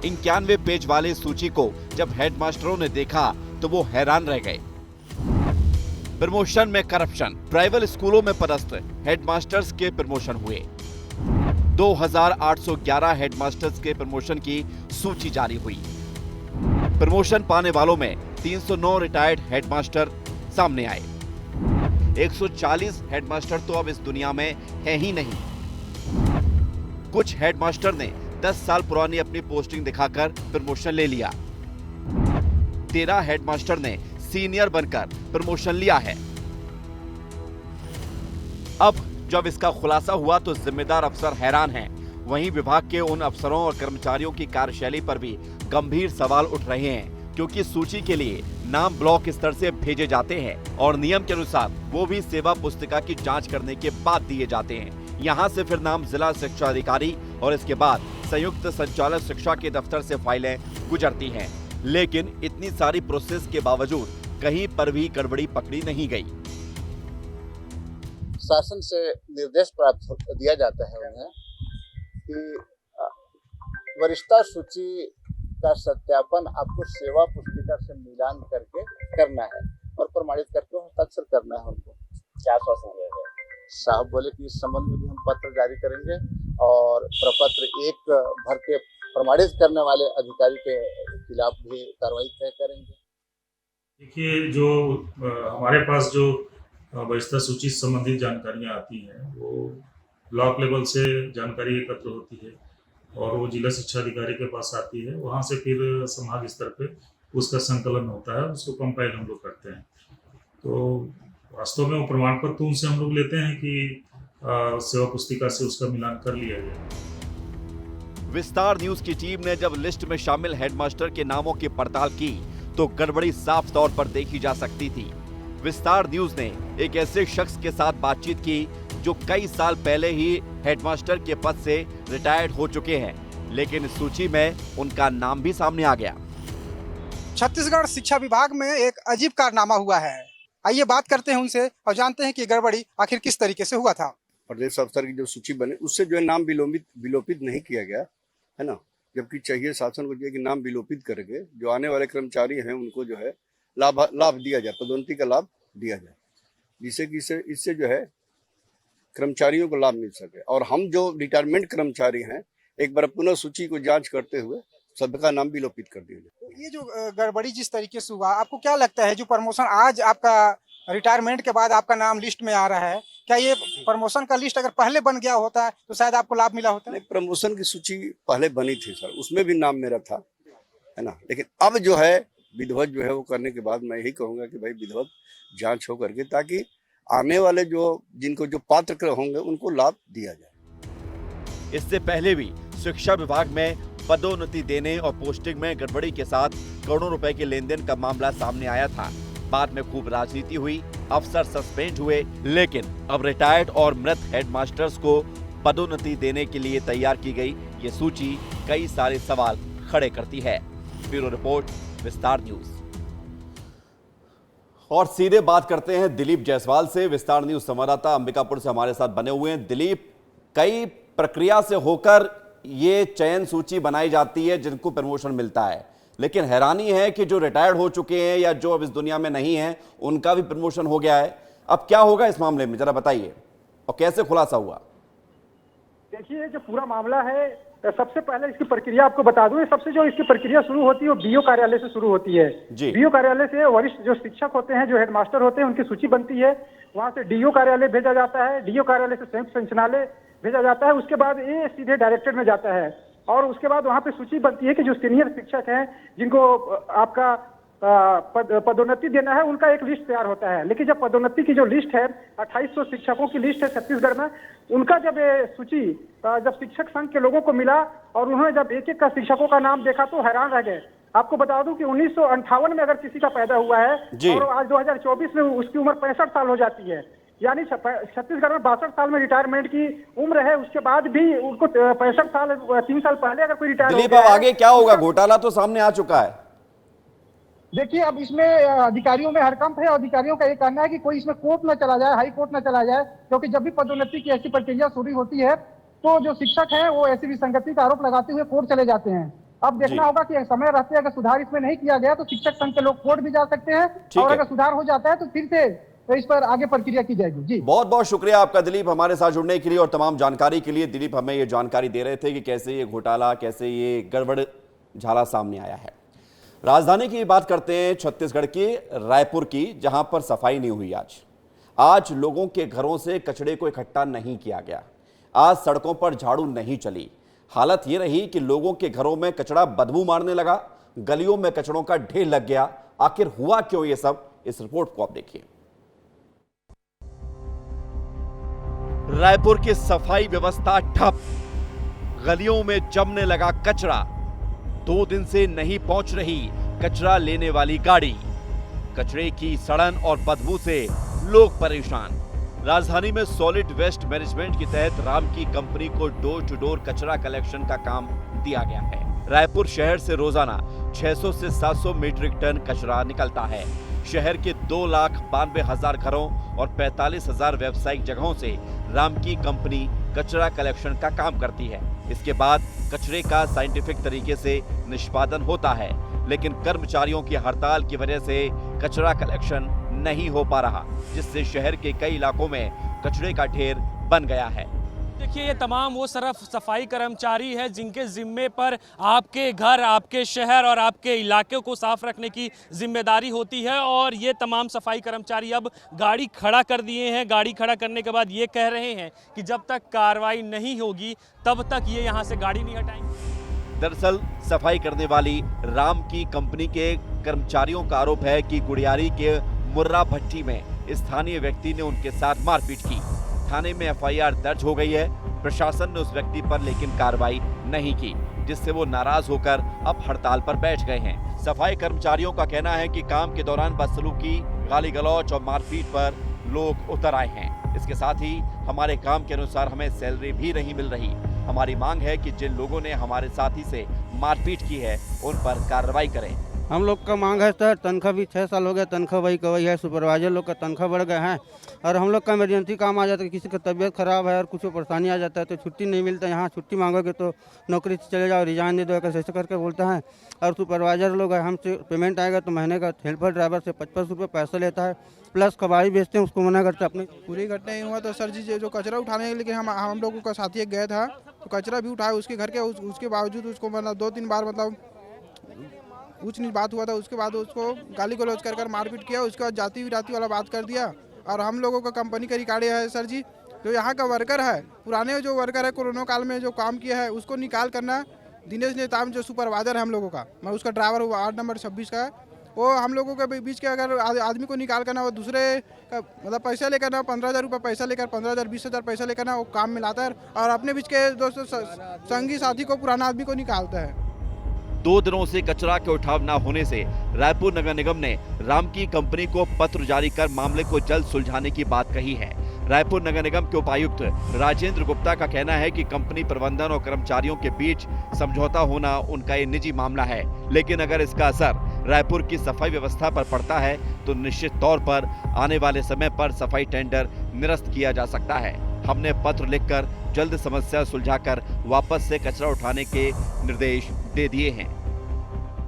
91 पेज वाले सूची को जब हेडमास्टरों ने देखा तो वो हैरान रह गए। प्रमोशन में करप्शन, ट्राइबल स्कूलों में पदस्थ हेडमास्टर्स के प्रमोशन हुए। 2811 हेडमास्टर्स के प्रमोशन की सूची जारी हुई। प्रमोशन पाने वालों में 309 रिटायर्ड हेडमास्टर सामने आए। 140 हेडमास्टर तो अब इस दुनिया में है ही नहीं। कुछ हेडमास्टर ने 10 साल पुरानी अपनी पोस्टिंग दिखाकर प्रमोशन ले लिया। 13 हेडमास्टर ने सीनियर बनकर प्रमोशन लिया है। अब जब इसका खुलासा हुआ तो जिम्मेदार अफसर हैरान हैं। वहीं विभाग के उन अफसरों और कर्मचारियों की कार्यशैली पर भी गंभीर सवाल उठ रहे हैं, क्योंकि सूची के लिए नाम ब्लॉक स्तर से भेजे जाते हैं और नियम के अनुसार वो भी सेवा पुस्तिका की जांच करने के बाद दिए जाते हैं। यहाँ से फिर नाम जिला शिक्षा अधिकारी और इसके बाद संयुक्त संचालक शिक्षा के दफ्तर से फाइलें गुजरती हैं। लेकिन इतनी सारी प्रोसेस के बावजूद कहीं पर भी गड़बड़ी पकड़ी नहीं गई। शासन से निर्देश प्राप्त दिया जाता है उन्हें कि वरिष्ठता सूची का सत्यापन आपको सेवा पुस्तिका से मिलान करके करना है और प्रमाणित करके हस्ताक्षर करना है उनको। क्या आश्वासन दिया गया? साहब बोले कि इस संबंध में भी हम पत्र जारी करेंगे और प्रपत्र 1 भर के प्रमाणित करने वाले अधिकारी के खिलाफ भी कार्रवाई तय करेंगे। देखिए, जो हमारे पास जो वरिष्ठता सूची से संबंधित जानकारियाँ आती हैं वो ब्लॉक लेवल से जानकारी एकत्र होती है और वो जिला शिक्षा अधिकारी के पास आती है। वहाँ से फिर संभाग स्तर पे उसका संकलन होता है, उसको कंपाइल हम लोग करते हैं। तो वास्तव में वो प्रमाण पत्र उनसे हम लोग लेते हैं कि सेवा पुस्तिका से उसका मिलान कर लिया गया। विस्तार न्यूज की टीम ने जब लिस्ट में शामिल हेडमास्टर के नामों की पड़ताल की तो गड़बड़ी साफ तौर पर देखी जा सकती थी। विस्तार न्यूज ने एक ऐसे शख्स के साथ बातचीत की जो कई साल पहले ही हेडमास्टर के पद से रिटायर्ड हो चुके हैं, लेकिन इस सूची में उनका नाम भी सामने आ गया। छत्तीसगढ़ शिक्षा विभाग में एक अजीब कारनामा हुआ है। आइए बात करते हैं उनसे और जानते हैं कि गड़बड़ी आखिर किस तरीके से हुआ था। प्रदेश अफसर की जो सूची बने उससे जो है नाम विलोपित नहीं किया गया है ना, जबकि चाहिए शासन को कि नाम विलोपित करके जो आने वाले कर्मचारी हैं उनको जो है लाभ दिया जाए, पदोन्नति का लाभ दिया जाए, जिससे कि इससे जो है कर्मचारियों को लाभ मिल सके। और हम जो रिटायरमेंट कर्मचारी हैं एक बार पुनः सूची को जांच करते हुए सबका नाम विलोपित कर दिया जाए। ये जो गड़बड़ी जिस तरीके से हुआ, आपको क्या लगता है जो प्रमोशन आज आपका रिटायरमेंट के बाद आपका नाम लिस्ट में आ रहा है, क्या ये प्रमोशन का लिस्ट अगर पहले बन गया होता तो शायद आपको लाभ मिला होता? नहीं, प्रमोशन की सूची पहले बनी थी सर, उसमें भी नाम मेरा था, है ना। लेकिन अब जो है विधिवत जो है वो करने के बाद मैं यही कहूँगा कि भाई विधिवत जांच हो करके ताकि आने वाले जिनको जो पात्र होंगे उनको लाभ दिया जाए। इससे पहले भी शिक्षा विभाग में पदोन्नति देने और पोस्टिंग में गड़बड़ी के साथ करोड़ों रुपए के लेन देन का मामला सामने आया था। बाद में खूब राजनीति हुई, अफसर सस्पेंड हुए, लेकिन अब रिटायर्ड और मृत हेडमास्टर्स को पदोन्नति देने के लिए तैयार की गई ये सूची कई सारे सवाल खड़े करती है। ब्यूरो रिपोर्ट, विस्तार न्यूज। और सीधे बात करते हैं दिलीप जायसवाल से। विस्तार न्यूज संवाददाता अंबिकापुर से हमारे साथ बने हुए हैं। दिलीप, कई प्रक्रिया से होकर ये चयन सूची बनाई जाती है जिनको प्रमोशन मिलता है, लेकिन हैरानी है कि जो रिटायर्ड हो चुके हैं या जो अब इस दुनिया में नहीं है उनका भी प्रमोशन हो गया है। अब क्या होगा इस मामले में, जरा बताइए, और कैसे खुलासा हुआ? देखिए, जो पूरा मामला है, सबसे पहले इसकी प्रक्रिया आपको बता दूं। सबसे जो इसकी प्रक्रिया शुरू होती है वो बीओ कार्यालय से शुरू होती है। बीओ कार्यालय से वरिष्ठ जो शिक्षक होते हैं, जो हेडमास्टर होते हैं, उनकी सूची बनती है। वहां से डीओ कार्यालय भेजा जाता है, डीओ कार्यालय से संयुक्त संचालनालय भेजा जाता है। उसके बाद ये सीधे डायरेक्टरेट में जाता है और उसके बाद वहां पे सूची बनती है कि जो सीनियर शिक्षक हैं जिनको आपका पदोन्नति देना है, उनका एक लिस्ट तैयार होता है। लेकिन जब पदोन्नति की जो लिस्ट है, 2800 शिक्षकों की लिस्ट है छत्तीसगढ़ में, उनका जब ये सूची जब शिक्षक संघ के लोगों को मिला और उन्होंने जब एक एक का शिक्षकों का नाम देखा तो हैरान रह गए। आपको बता दूं कि 1958 में अगर किसी का पैदा हुआ है और आज 2024 में उसकी उम्र 65 साल हो जाती है, यानी छत्तीसगढ़ में 62 साल में रिटायरमेंट की उम्र है, उसके बाद भी उनको 65 साल 3 साल पहले अगर कोई रिटायर दिलीप, अब आगे क्या होगा? घोटाला तो सामने आ चुका है। देखिए, अब इसमें अधिकारियों में हड़कंप है। अधिकारियों का ये कहना है कि कोई इसमें कोर्ट न चला जाए, हाई कोर्ट न चला जाए, क्योंकि जब भी पदोन्नति की ऐसी प्रक्रिया शुरू होती है तो जो शिक्षक हैं वो ऐसी विसंगति का आरोप लगाते हुए कोर्ट चले जाते हैं। अब देखना होगा कि समय रहते अगर सुधार इसमें नहीं किया गया तो शिक्षक संघ के लोग कोर्ट भी जा सकते हैं, और अगर सुधार हो जाता है तो फिर से तो इस पर आगे प्रक्रिया की जाएगी। जी, बहुत बहुत शुक्रिया आपका दिलीप, हमारे साथ जुड़ने के लिए और तमाम जानकारी के लिए। दिलीप हमें ये जानकारी दे रहे थे कि कैसे ये घोटाला, कैसे ये गड़बड़ झाला सामने आया है। राजधानी की बात करते हैं, छत्तीसगढ़ के रायपुर की, जहां पर सफाई नहीं हुई। आज लोगों के घरों से कचड़े को इकट्ठा नहीं किया गया। आज सड़कों पर झाड़ू नहीं चली। हालत ये रही कि लोगों के घरों में कचड़ा बदबू मारने लगा, गलियों में कचड़ों का ढेर लग गया। आखिर हुआ क्यों ये सब, इस रिपोर्ट को आप देखिए। रायपुर की सफाई व्यवस्था ठप, गलियों में जमने लगा कचरा। 2 दिन से नहीं पहुंच रही कचरा लेने वाली गाड़ी। कचरे की सड़न और बदबू से लोग परेशान। राजधानी में सॉलिड वेस्ट मैनेजमेंट के तहत राम की कंपनी को डोर टू डोर कचरा कलेक्शन का काम दिया गया है। रायपुर शहर से रोजाना 600 से 700 मीट्रिक टन कचरा निकलता है। शहर के 2,92,000 घरों और 45,000 व्यावसायिक जगहों से राम की कंपनी कचरा कलेक्शन का काम करती है। इसके बाद कचरे का साइंटिफिक तरीके से निष्पादन होता है, लेकिन कर्मचारियों की हड़ताल की वजह से कचरा कलेक्शन नहीं हो पा रहा, जिससे शहर के कई इलाकों में कचरे का ढेर बन गया है। देखिए, ये तमाम वो सरफ सफाई कर्मचारी हैं जिनके जिम्मे पर आपके घर, आपके शहर और आपके इलाके को साफ रखने की जिम्मेदारी होती है। और ये तमाम सफाई कर्मचारी अब गाड़ी खड़ा कर दिए हैं। गाड़ी खड़ा करने के बाद ये कह रहे हैं कि जब तक कार्रवाई नहीं होगी तब तक ये यहाँ से गाड़ी नहीं हटाएंगे। दरअसल सफाई करने वाली राम की कंपनी के कर्मचारियों का आरोप है कि गुड़ियारी के मुर्रा भट्टी में स्थानीय व्यक्ति ने उनके साथ मारपीट की। थाने में एफआईआर दर्ज हो गई है। प्रशासन ने उस व्यक्ति पर लेकिन कार्रवाई नहीं की, जिससे वो नाराज होकर अब हड़ताल पर बैठ गए हैं। सफाई कर्मचारियों का कहना है कि काम के दौरान बदसलूकी, गाली गलौज और मारपीट पर लोग उतर आए हैं। इसके साथ ही हमारे काम के अनुसार हमें सैलरी भी नहीं मिल रही। हमारी मांग है कि जिन लोगों ने हमारे साथी से मारपीट की है उन पर कार्रवाई करें। हम लोग का मांग है सर, तनख्वाह भी 6 साल हो गया, तनख्वाह वही का वही है। सुपरवाइजर लोग का तनख्वाह बढ़ गए हैं और हम लोग का इमरजेंसी काम आ जाता है, किसी का तबीयत खराब है और कुछ परेशानी आ जाता है तो छुट्टी नहीं मिलता। यहाँ छुट्टी मांगोगे तो नौकरी से चले जाओ, रिजाइन दे दो, ऐसे करके बोलते हैं। और सुपरवाइजर लोग है, हमसे पेमेंट आएगा तो महीने का हेल्पर ड्राइवर से 55 रुपये पैसा लेता है, प्लस कबाड़ी बेचते हैं, उसको मना करते हैं। अपनी पूरी घटना ही हुआ तो सर जी जो कचरा उठाने के लिए हम लोगों का साथी गया था तो कचरा भी उठाया उसके घर के, उसके बावजूद उसको मतलब 2-3 बार मतलब ऊंच नीच बात हुआ था। उसके बाद उसको गाली गलौज कर मारपीट किया। उसके बाद जाति विराती वाला बात कर दिया। और हम लोगों का कंपनी का रिकॉर्ड है सर जी, जो यहाँ का वर्कर है, पुराने जो वर्कर है, कोरोना काल में जो काम किया है उसको निकाल करना। दिनेश नेताम जो सुपरवाइजर है हम लोगों का, मैं उसका ड्राइवर हुआ, 8 नंबर 26 का है, वो हम लोगों के बीच के अगर आदमी को निकाल कर ना वो दूसरे का मतलब पैसा लेकर ना 15,000 रुपये पैसा लेकर 15,000 20,000 पैसा लेकर ना वो काम मिलाता है और अपने बीच के दोस्तों संगी साथी को पुराना आदमी को निकालता है। 2 दिनों से कचरा के उठाव न होने से रायपुर नगर निगम ने राम की कंपनी को पत्र जारी कर मामले को जल्द सुलझाने की बात कही है। रायपुर नगर निगम के उपायुक्त राजेंद्र गुप्ता का कहना है कि कंपनी प्रबंधन और कर्मचारियों के बीच समझौता होना उनका ये निजी मामला है, लेकिन अगर इसका असर रायपुर की सफाई व्यवस्था पर पड़ता है तो निश्चित तौर पर आने वाले समय पर सफाई टेंडर निरस्त किया जा सकता है। हमने पत्र लिखकर जल्द समस्या सुलझाकर वापस से कचरा उठाने के निर्देश दे दिए हैं।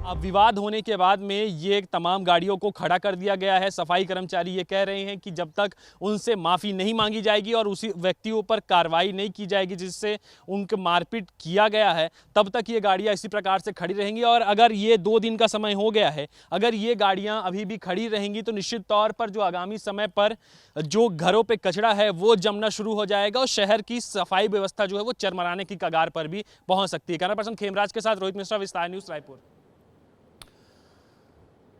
अब विवाद होने के बाद में ये तमाम गाड़ियों को खड़ा कर दिया गया है। सफाई कर्मचारी ये कह रहे हैं कि जब तक उनसे माफ़ी नहीं मांगी जाएगी और उसी व्यक्तियों पर कार्रवाई नहीं की जाएगी जिससे उनके मारपीट किया गया है, तब तक ये गाड़ियां इसी प्रकार से खड़ी रहेंगी। और अगर ये 2 दिन का समय हो गया है, अगर ये गाड़ियां अभी भी खड़ी रहेंगी तो निश्चित तौर पर जो आगामी समय पर जो घरों पर कचरा है वो जमना शुरू हो जाएगा और शहर की सफाई व्यवस्था जो है वो चरमराने की कगार पर भी पहुँच सकती है। कैमरा पर्सन खेमराज के साथ रोहित मिश्रा, विस्तार न्यूज़, रायपुर।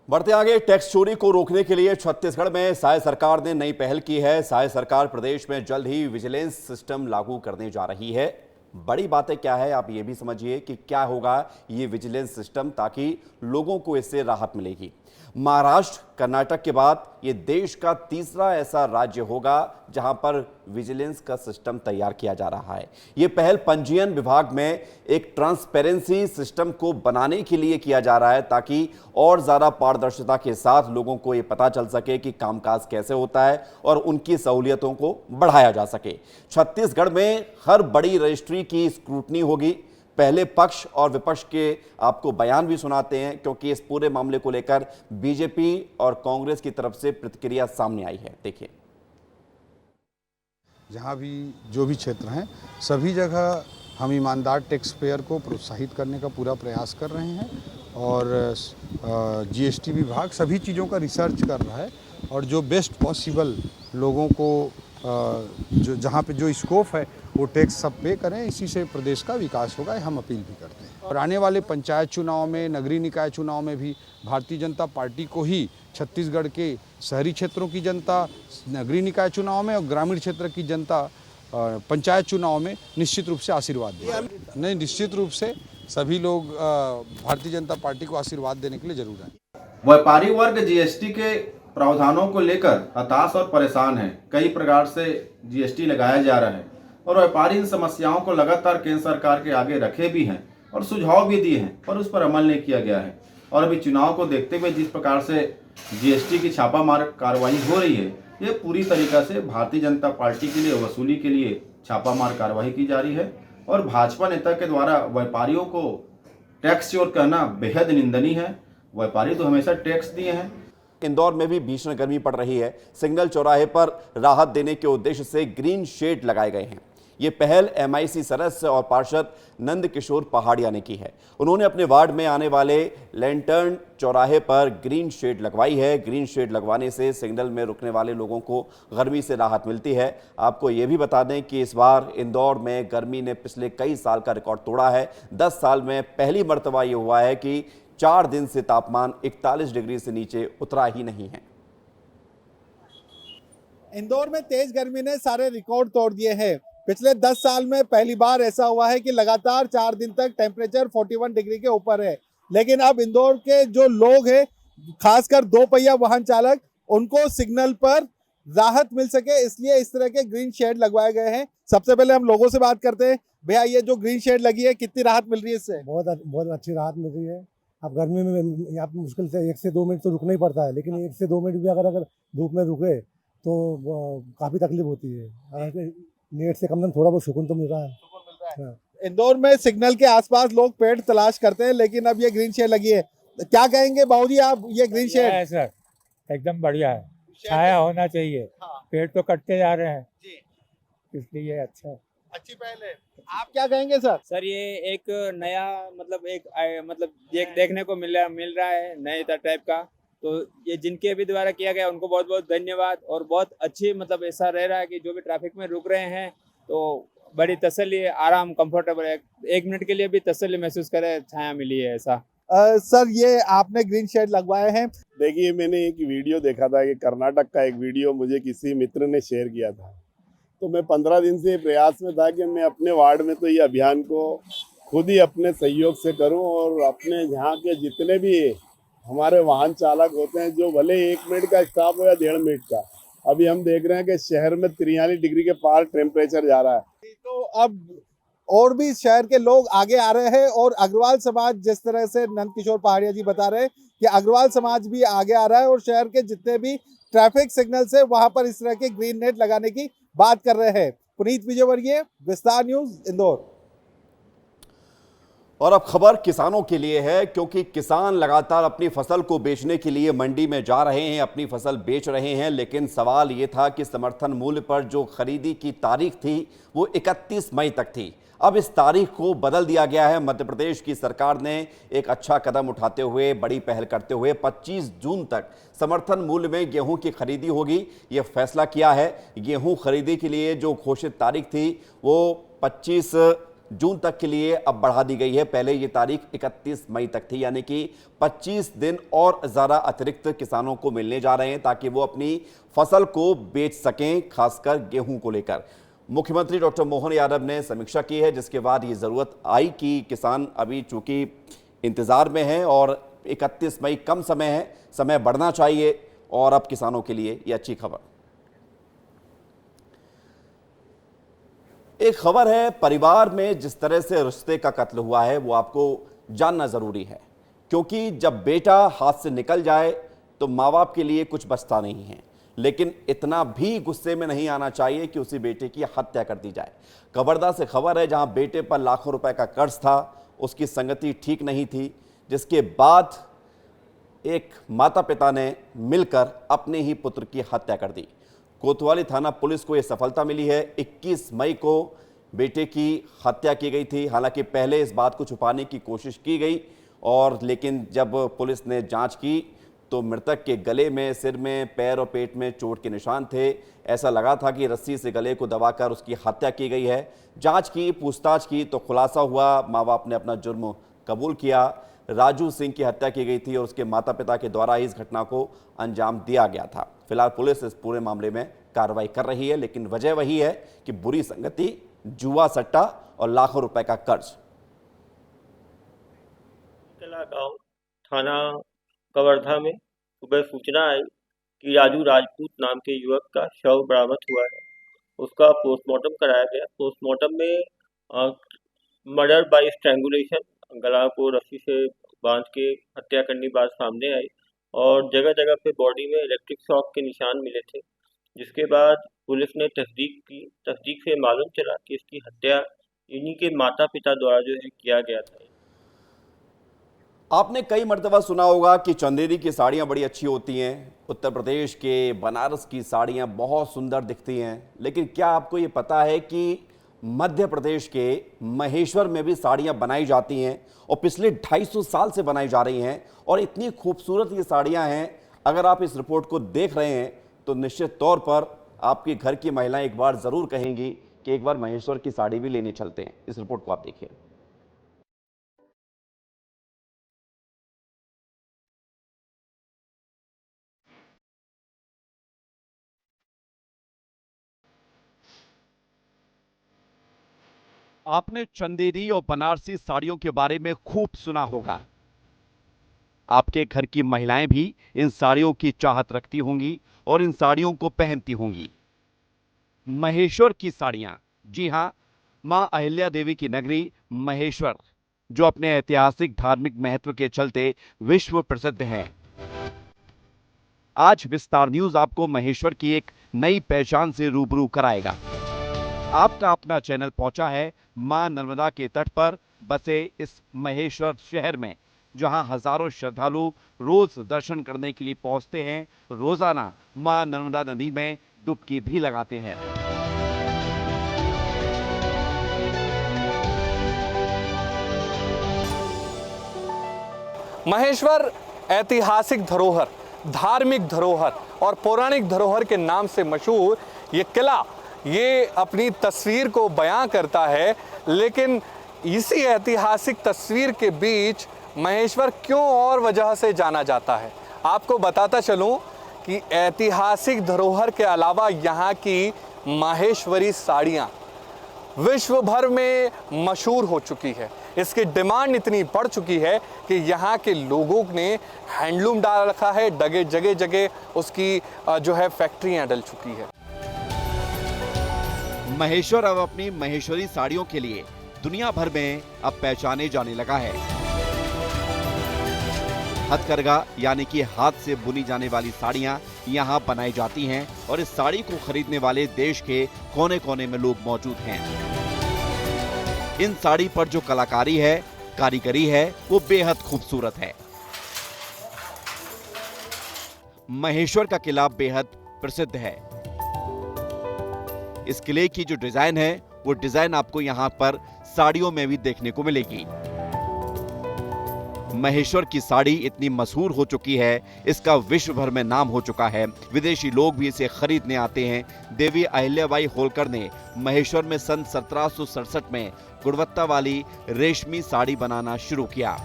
बढ़ते आगे, टैक्स चोरी को रोकने के लिए छत्तीसगढ़ में साय सरकार ने नई पहल की है। साय सरकार प्रदेश में जल्द ही विजिलेंस सिस्टम लागू करने जा रही है। बड़ी बातें क्या है आप ये भी समझिए कि क्या होगा ये विजिलेंस सिस्टम, ताकि लोगों को इससे राहत मिलेगी। महाराष्ट्र, कर्नाटक के बाद ये देश का तीसरा ऐसा राज्य होगा जहां पर विजिलेंस का सिस्टम तैयार किया जा रहा है। ये पहल पंजीयन विभाग में एक ट्रांसपेरेंसी सिस्टम को बनाने के लिए किया जा रहा है, ताकि और ज्यादा पारदर्शिता के साथ लोगों को ये पता चल सके कि कामकाज कैसे होता है और उनकी सहूलियतों को बढ़ाया जा सके। छत्तीसगढ़ में हर बड़ी रजिस्ट्री की स्क्रूटनी होगी। पहले पक्ष और विपक्ष के आपको बयान भी सुनाते हैं, क्योंकि इस पूरे मामले को लेकर बीजेपी और कांग्रेस की तरफ से प्रतिक्रिया सामने आई है। देखिए, जहाँ भी जो भी क्षेत्र हैं सभी जगह हम ईमानदार टैक्स पेयर को प्रोत्साहित करने का पूरा प्रयास कर रहे हैं और जीएसटी विभाग सभी चीज़ों का रिसर्च कर रहा है और जो बेस्ट पॉसिबल लोगों को जो जहाँ पे जो स्कोप है वो टैक्स सब पे करें, इसी से प्रदेश का विकास होगा, हम अपील भी करते हैं। और आने वाले पंचायत चुनाव में, नगरीय निकाय चुनाव में भी भारतीय जनता पार्टी को ही छत्तीसगढ़ के शहरी क्षेत्रों की जनता नगरीय निकाय चुनाव में और ग्रामीण क्षेत्र की जनता पंचायत चुनाव में निश्चित रूप से आशीर्वाद दें। नहीं, निश्चित रूप से सभी लोग भारतीय जनता पार्टी को आशीर्वाद देने के लिए जरूर आए। व्यापारी वर्ग जीएसटी के प्रावधानों को लेकर हताश और परेशान है। कई प्रकार से जीएसटी लगाया जा रहा है और व्यापारी इन समस्याओं को लगातार केंद्र सरकार के आगे रखे भी हैं और सुझाव भी दिए हैं, पर उस पर अमल नहीं किया गया है। और अभी चुनाव को देखते हुए जिस प्रकार से जीएसटी की छापामार कार्रवाई हो रही है, ये पूरी तरीका से भारतीय जनता पार्टी के लिए वसूली के लिए छापामार कार्रवाई की जा रही है। और भाजपा नेता के द्वारा व्यापारियों को टैक्स चोर कहना बेहद निंदनीय है। व्यापारी तो हमेशा टैक्स दिए हैं। इंदौर में भी भीषण गर्मी पड़ रही है। सिग्नल चौराहे पर राहत देने के उद्देश्य से ग्रीन शेड लगाए गए हैं। ये पहल एमआईसी सदस्य और पार्षद नंद किशोर पहाड़िया ने की है। उन्होंने अपने वार्ड में आने वाले लैंटर्न चौराहे पर ग्रीन शेड लगवाई है। ग्रीन शेड लगवाने से सिग्नल में रुकने वाले लोगों को गर्मी से राहत मिलती है। आपको ये भी बता दें कि इस बार इंदौर में गर्मी ने पिछले कई साल का रिकॉर्ड तोड़ा है। 10 साल में पहली मर्तबा ये हुआ है कि 4 दिन से तापमान 41 डिग्री से नीचे उतरा ही नहीं है। इंदौर में तेज गर्मी ने सारे रिकॉर्ड तोड़ दिए हैं। पिछले 10 साल में पहली बार ऐसा हुआ है कि लगातार 4 दिन तक टेम्परेचर 41 डिग्री के ऊपर है। लेकिन अब इंदौर के जो लोग हैं, खासकर 2 पहिया वाहन चालक, उनको सिग्नल पर राहत मिल सके इसलिए इस तरह के ग्रीन शेड लगवाए गए हैं। सबसे पहले हम लोगों से बात करते हैं। भैया, ये जो ग्रीन शेड लगी है, कितनी राहत मिल रही है इससे? बहुत अच्छी राहत मिल रही है। अब गर्मी में यहाँ पे मुश्किल से 1 से 2 मिनट तो रुकना ही पड़ता है, लेकिन 1 से 2 मिनट भी अगर धूप में रुके तो काफ़ी तकलीफ होती है। नेट से कम से कम थोड़ा बहुत सुकून तो मिल रहा है। इंदौर में सिग्नल के आसपास लोग पेड़ तलाश करते हैं, लेकिन अब ये ग्रीन शेड लगी है। क्या कहेंगे बाबूजी आप, ये ग्रीन शेड? है सर, एकदम बढ़िया है। छाया होना चाहिए। पेड़ तो कटते जा रहे हैं, इसलिए अच्छा है, अच्छी पहल है। आप क्या कहेंगे सर? सर, ये एक नया मतलब देखने को मिल रहा है, नए टाइप का। तो ये जिनके भी द्वारा किया गया उनको बहुत बहुत धन्यवाद। और बहुत अच्छी मतलब ऐसा रह रहा है कि जो भी ट्रैफिक में रुक रहे हैं तो बड़ी तसल्ली, आराम, कंफर्टेबल है। 1 मिनट के लिए भी तसल्ली महसूस करे, छाया मिली है ऐसा। सर ये आपने ग्रीन शेड लगवाए हैं। देखिए मैंने एक वीडियो देखा था कि कर्नाटक का एक वीडियो मुझे किसी मित्र ने शेयर किया था, तो मैं 15 दिन से प्रयास में था कि मैं अपने वार्ड में तो ये अभियान को खुद ही अपने सहयोग से करूं और अपने यहाँ के जितने भी हमारे वाहन चालक होते हैं, जो भले 1 मिनट का स्टॉप हो या 1.5 मिनट का, अभी हम देख रहे हैं कि शहर में 43 डिग्री के पार टेम्परेचर जा रहा है। तो अब और भी शहर के लोग आगे आ रहे हैं और अग्रवाल समाज, जिस तरह से नंदकिशोर पहाड़िया जी बता रहे हैं कि अग्रवाल समाज भी आगे आ रहा है और शहर के जितने भी ट्रैफिक सिग्नल्स है वहां पर इस तरह के ग्रीन नेट लगाने की बात कर रहे हैं। पुनीत विजयवर्गीय, विस्तार न्यूज, इंदौर। और अब खबर किसानों के लिए है, क्योंकि किसान लगातार अपनी फसल को बेचने के लिए मंडी में जा रहे हैं, अपनी फसल बेच रहे हैं, लेकिन सवाल ये था कि समर्थन मूल्य पर जो खरीदी की तारीख थी वो 31 मई तक थी। अब इस तारीख को बदल दिया गया है। मध्य प्रदेश की सरकार ने एक अच्छा कदम उठाते हुए, बड़ी पहल करते हुए 25 जून तक समर्थन मूल्य में गेहूं की खरीदी होगी, ये फैसला किया है। गेहूं खरीदी के लिए जो घोषित तारीख थी वो 25 जून तक के लिए अब बढ़ा दी गई है। पहले ये तारीख 31 मई तक थी, यानी कि 25 दिन और ज़्यादा अतिरिक्त किसानों को मिलने जा रहे हैं ताकि वो अपनी फसल को बेच सकें, खासकर गेहूं को लेकर। मुख्यमंत्री डॉक्टर मोहन यादव ने समीक्षा की है, जिसके बाद ये ज़रूरत आई कि किसान अभी चूंकि इंतज़ार में हैं और 31 मई कम समय है, समय बढ़ना चाहिए, और अब किसानों के लिए ये अच्छी खबर। एक खबर है, परिवार में जिस तरह से रिश्ते का कत्ल हुआ है वो आपको जानना ज़रूरी है, क्योंकि जब बेटा हाथ से निकल जाए तो माँ बाप के लिए कुछ बचता नहीं है, लेकिन इतना भी गुस्से में नहीं आना चाहिए कि उसी बेटे की हत्या कर दी जाए। कवर्धा से खबर है, जहां बेटे पर लाखों रुपए का कर्ज था, उसकी संगति ठीक नहीं थी, जिसके बाद एक माता पिता ने मिलकर अपने ही पुत्र की हत्या कर दी। कोतवाली थाना पुलिस को यह सफलता मिली है। 21 मई को बेटे की हत्या की गई थी। हालांकि पहले इस बात को छुपाने की कोशिश की गई, और लेकिन जब पुलिस ने जांच की तो मृतक के गले में, सिर में, पैर और पेट में चोट के निशान थे। ऐसा लगा था कि रस्सी से गले को दबाकर उसकी हत्या की गई है। जांच की, पूछताछ की तो खुलासा हुआ, माँ बाप ने अपना जुर्म कबूल किया। राजू सिंह की हत्या की गई थी और उसके माता पिता के द्वारा इस घटना को अंजाम दिया गया था। फिलहाल पुलिस इस पूरे मामले में कार्रवाई कर रही है, लेकिन वजह वही है कि बुरी संगति, जुआ सट्टा और लाखों रुपए का कर्ज। गांव थाना कवर्धा में सुबह सूचना आई कि राजू राजपूत नाम के युवक का शव बरामद हुआ है। उसका पोस्टमार्टम कराया गया। पोस्टमार्टम में मर्डर बाय स्ट्रैंगुलेशन, गला को रस्सी से बांध के हत्या करने की बात सामने आई, और जगह जगह पे बॉडी में इलेक्ट्रिक शॉक के निशान मिले थे। जिसके बाद पुलिस ने तस्दीक की। तस्दीक से मालूम चला कि इसकी हत्या इन्हीं के माता पिता द्वारा जो है किया गया था। आपने कई मर्तबा सुना होगा कि चंदेरी की साड़ियाँ बड़ी अच्छी होती हैं, उत्तर प्रदेश के बनारस की साड़ियाँ बहुत सुंदर दिखती हैं, लेकिन क्या आपको ये पता है कि मध्य प्रदेश के महेश्वर में भी साड़ियाँ बनाई जाती हैं और पिछले 250 साल से बनाई जा रही हैं, और इतनी खूबसूरत ये साड़ियाँ हैं। अगर आप इस रिपोर्ट को देख रहे हैं तो निश्चित तौर पर आपके घर की महिलाएं एक बार ज़रूर कहेंगी कि एक बार महेश्वर की साड़ी भी लेने चलते हैं। इस रिपोर्ट को आप देखिए। आपने चंदेरी और बनारसी साड़ियों के बारे में खूब सुना होगा। आपके घर की महिलाएं भी इन साड़ियों की चाहत रखती होंगी और इन साड़ियों को पहनती होंगी। महेश्वर की साड़ियां, जी हां, मां अहिल्या देवी की नगरी महेश्वर, जो अपने ऐतिहासिक धार्मिक महत्व के चलते विश्व प्रसिद्ध है। आज विस्तार न्यूज आपको महेश्वर की एक नई पहचान से रूबरू कराएगा। आपका अपना चैनल पहुंचा है मां नर्मदा के तट पर बसे इस महेश्वर शहर में, जहां हजारों श्रद्धालु रोज दर्शन करने के लिए पहुंचते हैं। रोजाना मां नर्मदा नदी में डुबकी भी लगाते हैं। महेश्वर ऐतिहासिक धरोहर, धार्मिक धरोहर और पौराणिक धरोहर के नाम से मशहूर ये किला, ये अपनी तस्वीर को बयां करता है, लेकिन इसी ऐतिहासिक तस्वीर के बीच महेश्वर क्यों और वजह से जाना जाता है, आपको बताता चलूं कि ऐतिहासिक धरोहर के अलावा यहाँ की माहेश्वरी साड़ियाँ विश्व भर में मशहूर हो चुकी है। इसकी डिमांड इतनी बढ़ चुकी है कि यहाँ के लोगों ने हैंडलूम डाल रखा है, जगह जगह उसकी जो है फैक्ट्रियाँ डल चुकी है। महेश्वर अब अपनी महेश्वरी साड़ियों के लिए दुनिया भर में अब पहचाने जाने लगा है। हथकरघा यानी कि हाथ से बुनी जाने वाली साड़ियां यहां बनाई जाती हैं और इस साड़ी को खरीदने वाले देश के कोने कोने में लोग मौजूद हैं। इन साड़ी पर जो कलाकारी है, कारीगरी है, वो बेहद खूबसूरत है। महेश्वर का किला बेहद प्रसिद्ध है। इस किले की जो डिजाइन है, वो डिजाइन आपको यहां पर साड़ियों में भी देखने को मिलेगी। महेश्वर की साड़ी इतनी मशहूर हो चुकी है, इसका विश्व भर में नाम हो चुका है। विदेशी लोग भी इसे खरीदने आते हैं। देवी अहिल्याबाई होलकर ने महेश्वर में सन 1767 में गुणवत्ता वाली रेशमी साड़ी बनाना शुरू किया।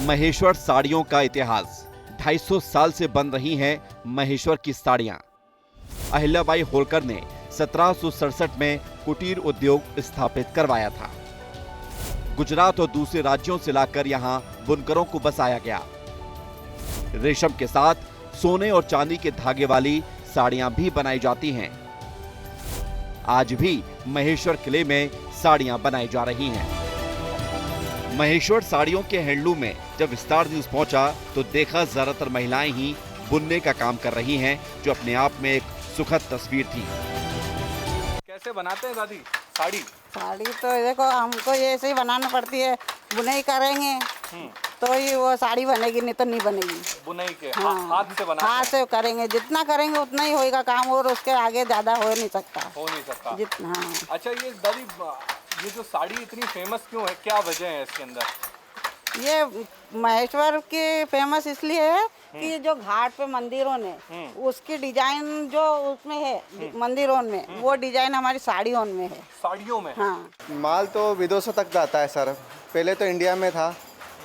महेश्वर साड़ियों का इतिहास 250 साल से बन रही हैं महेश्वर की साड़ियां। अहिल्याबाई होलकर ने 1767 में कुटीर उद्योग स्थापित करवाया था। गुजरात और दूसरे राज्यों से लाकर यहां बुनकरों को बसाया गया। रेशम के साथ सोने और चांदी के धागे वाली साड़ियां भी बनाई जाती हैं। आज भी महेश्वर किले में साड़ियां बनाई जा रही हैं। महेश्वर साड़ियों के हैंडलूम में जब स्टार न्यूज पहुंचा तो देखा ज्यादातर महिलाएं ही बुनने का काम कर रही हैं, जो अपने आप में एक सुखद तस्वीर थी। कैसे बनाते हैं दादी साड़ी? साड़ी तो देखो हमको ये ऐसे ही बनाना पड़ती है, बुनाई करेंगे तो ही वो साड़ी बनेगी, नहीं तो नहीं बनेगी। बुनाई के हाँ, हाथ से बनाते हैं? हाथ से करेंगे, जितना करेंगे उतना ही होएगा काम, और उसके आगे ज्यादा हो नहीं सकता। जितना। हाँ। अच्छा, ये दादी ये जो साड़ी इतनी फेमस क्यों है, क्या वजह है इसके अंदर? ये महेश्वर की फेमस इसलिए है कि जो घाट पे मंदिरों ने उसकी डिजाइन जो उसमें है मंदिरों में, वो डिजाइन हमारी साड़ियों में है। साड़ियों में? हाँ। माल तो विदेशों तक जाता है सर, पहले तो इंडिया में था,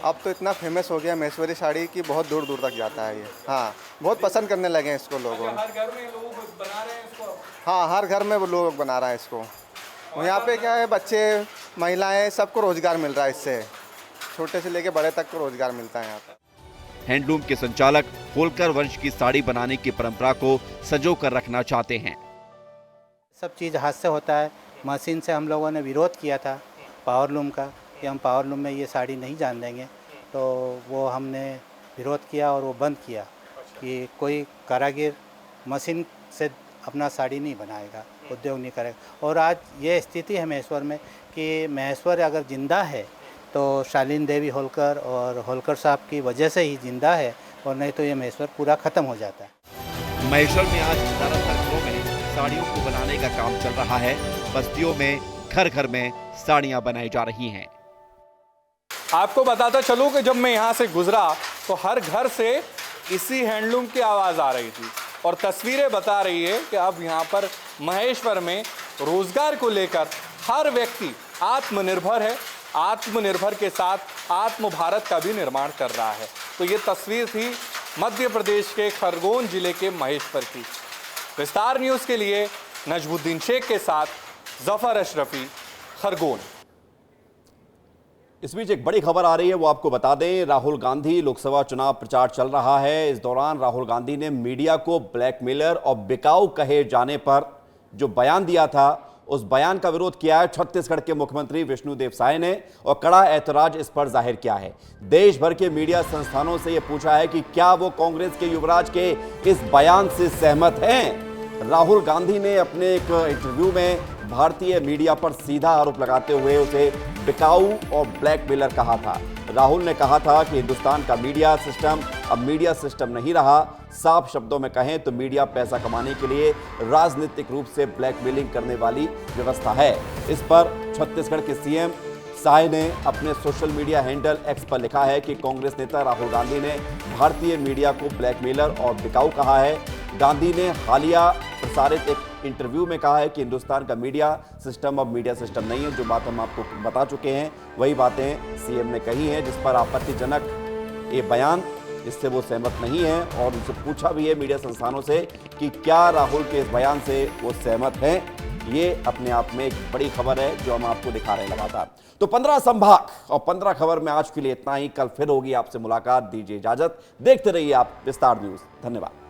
अब तो इतना फेमस हो गया महेश्वरी साड़ी की, बहुत दूर दूर तक जाता है ये। हाँ, बहुत पसंद करने लगे हैं इसको लोगों। हर घर में लोग बना रहे हैं इसको? हाँ, हर घर में वो लोग बना रहा है इसको। यहाँ पे क्या है, बच्चे महिलाएं सबको रोजगार मिल रहा है इससे, छोटे से लेके बड़े तक को रोजगार मिलता है यहाँ पर। हैंडलूम के संचालक होलकर वंश की साड़ी बनाने की परंपरा को संजो कर रखना चाहते हैं। सब चीज़ हाथ से होता है, मशीन से हम लोगों ने विरोध किया था पावरलूम का कि हम पावरलूम में ये साड़ी नहीं जान देंगे, तो वो हमने विरोध किया और वो बंद किया कि कोई कारीगर मशीन से अपना साड़ी नहीं बनाएगा, उद्योग नहीं करेगा। और आज ये स्थिति है महेश्वर में कि महेश्वर अगर जिंदा है तो शालीन देवी होलकर और होलकर साहब की वजह से ही जिंदा है, और नहीं तो ये महेश्वर पूरा ख़त्म हो जाता है। महेश्वर में आज ज़्यादातर घरों में साड़ियों को बनाने का काम चल रहा है। बस्तियों में घर घर में साड़ियाँ बनाई जा रही हैं। आपको बताता चलूं कि जब मैं यहाँ से गुजरा तो हर घर से इसी हैंडलूम की आवाज़ आ रही थी, और तस्वीरें बता रही है कि अब यहाँ पर महेश्वर में रोजगार को लेकर हर व्यक्ति आत्मनिर्भर है। आत्मनिर्भर के साथ आत्म भारत का भी निर्माण कर रहा है। तो ये तस्वीर थी मध्य प्रदेश के खरगोन जिले के महेश्वर की। विस्तार न्यूज़ के लिए नजमुद्दीन शेख के साथ जफर अशरफी, खरगोन। इस बीच एक बड़ी खबर आ रही है, वो आपको बता दें। राहुल गांधी लोकसभा चुनाव प्रचार चल रहा है। इस दौरान राहुल गांधी ने मीडिया को ब्लैकमेलर और बिकाऊ कहे जाने पर जो बयान दिया था, उस बयान का विरोध किया है छत्तीसगढ़ के मुख्यमंत्री विष्णुदेव साय ने, और कड़ा ऐतराज इस पर जाहिर किया है। देश भर के मीडिया संस्थानों से यह पूछा है कि क्या वो कांग्रेस के युवराज के इस बयान से सहमत हैं। राहुल गांधी ने अपने एक इंटरव्यू में भारतीय मीडिया पर सीधा आरोप लगाते हुए उसे बिकाऊ और ब्लैकमेलर कहा था। राहुल ने कहा था कि हिंदुस्तान का मीडिया सिस्टम अब मीडिया सिस्टम नहीं रहा। साफ शब्दों में कहें तो मीडिया पैसा कमाने के लिए राजनीतिक रूप से ब्लैकमेलिंग करने वाली व्यवस्था है। इस पर छत्तीसगढ़ के सीएम साय ने अपने सोशल मीडिया हैंडल एक्स पर लिखा है कि कांग्रेस नेता राहुल गांधी ने भारतीय मीडिया को ब्लैकमेलर और बिकाऊ कहा है। गांधी ने हालिया प्रसारित एक इंटरव्यू में कहा है कि हिंदुस्तान का मीडिया सिस्टम अब मीडिया सिस्टम नहीं है। जो बात हम आपको बता चुके हैं वही बातें सीएम ने कही हैं, जिस पर आपत्तिजनक ये बयान, इससे वो सहमत नहीं है। और उनसे पूछा भी है मीडिया संस्थानों से कि क्या राहुल के इस बयान से वो सहमत हैं। ये अपने आप में एक बड़ी खबर है जो हम आपको दिखा रहे हैं लगातार। तो 15 संभाग और 15 खबर में आज के लिए इतना ही। कल फिर होगी आपसे मुलाकात, दीजिए इजाजत। देखते रहिए आप विस्तार न्यूज। धन्यवाद।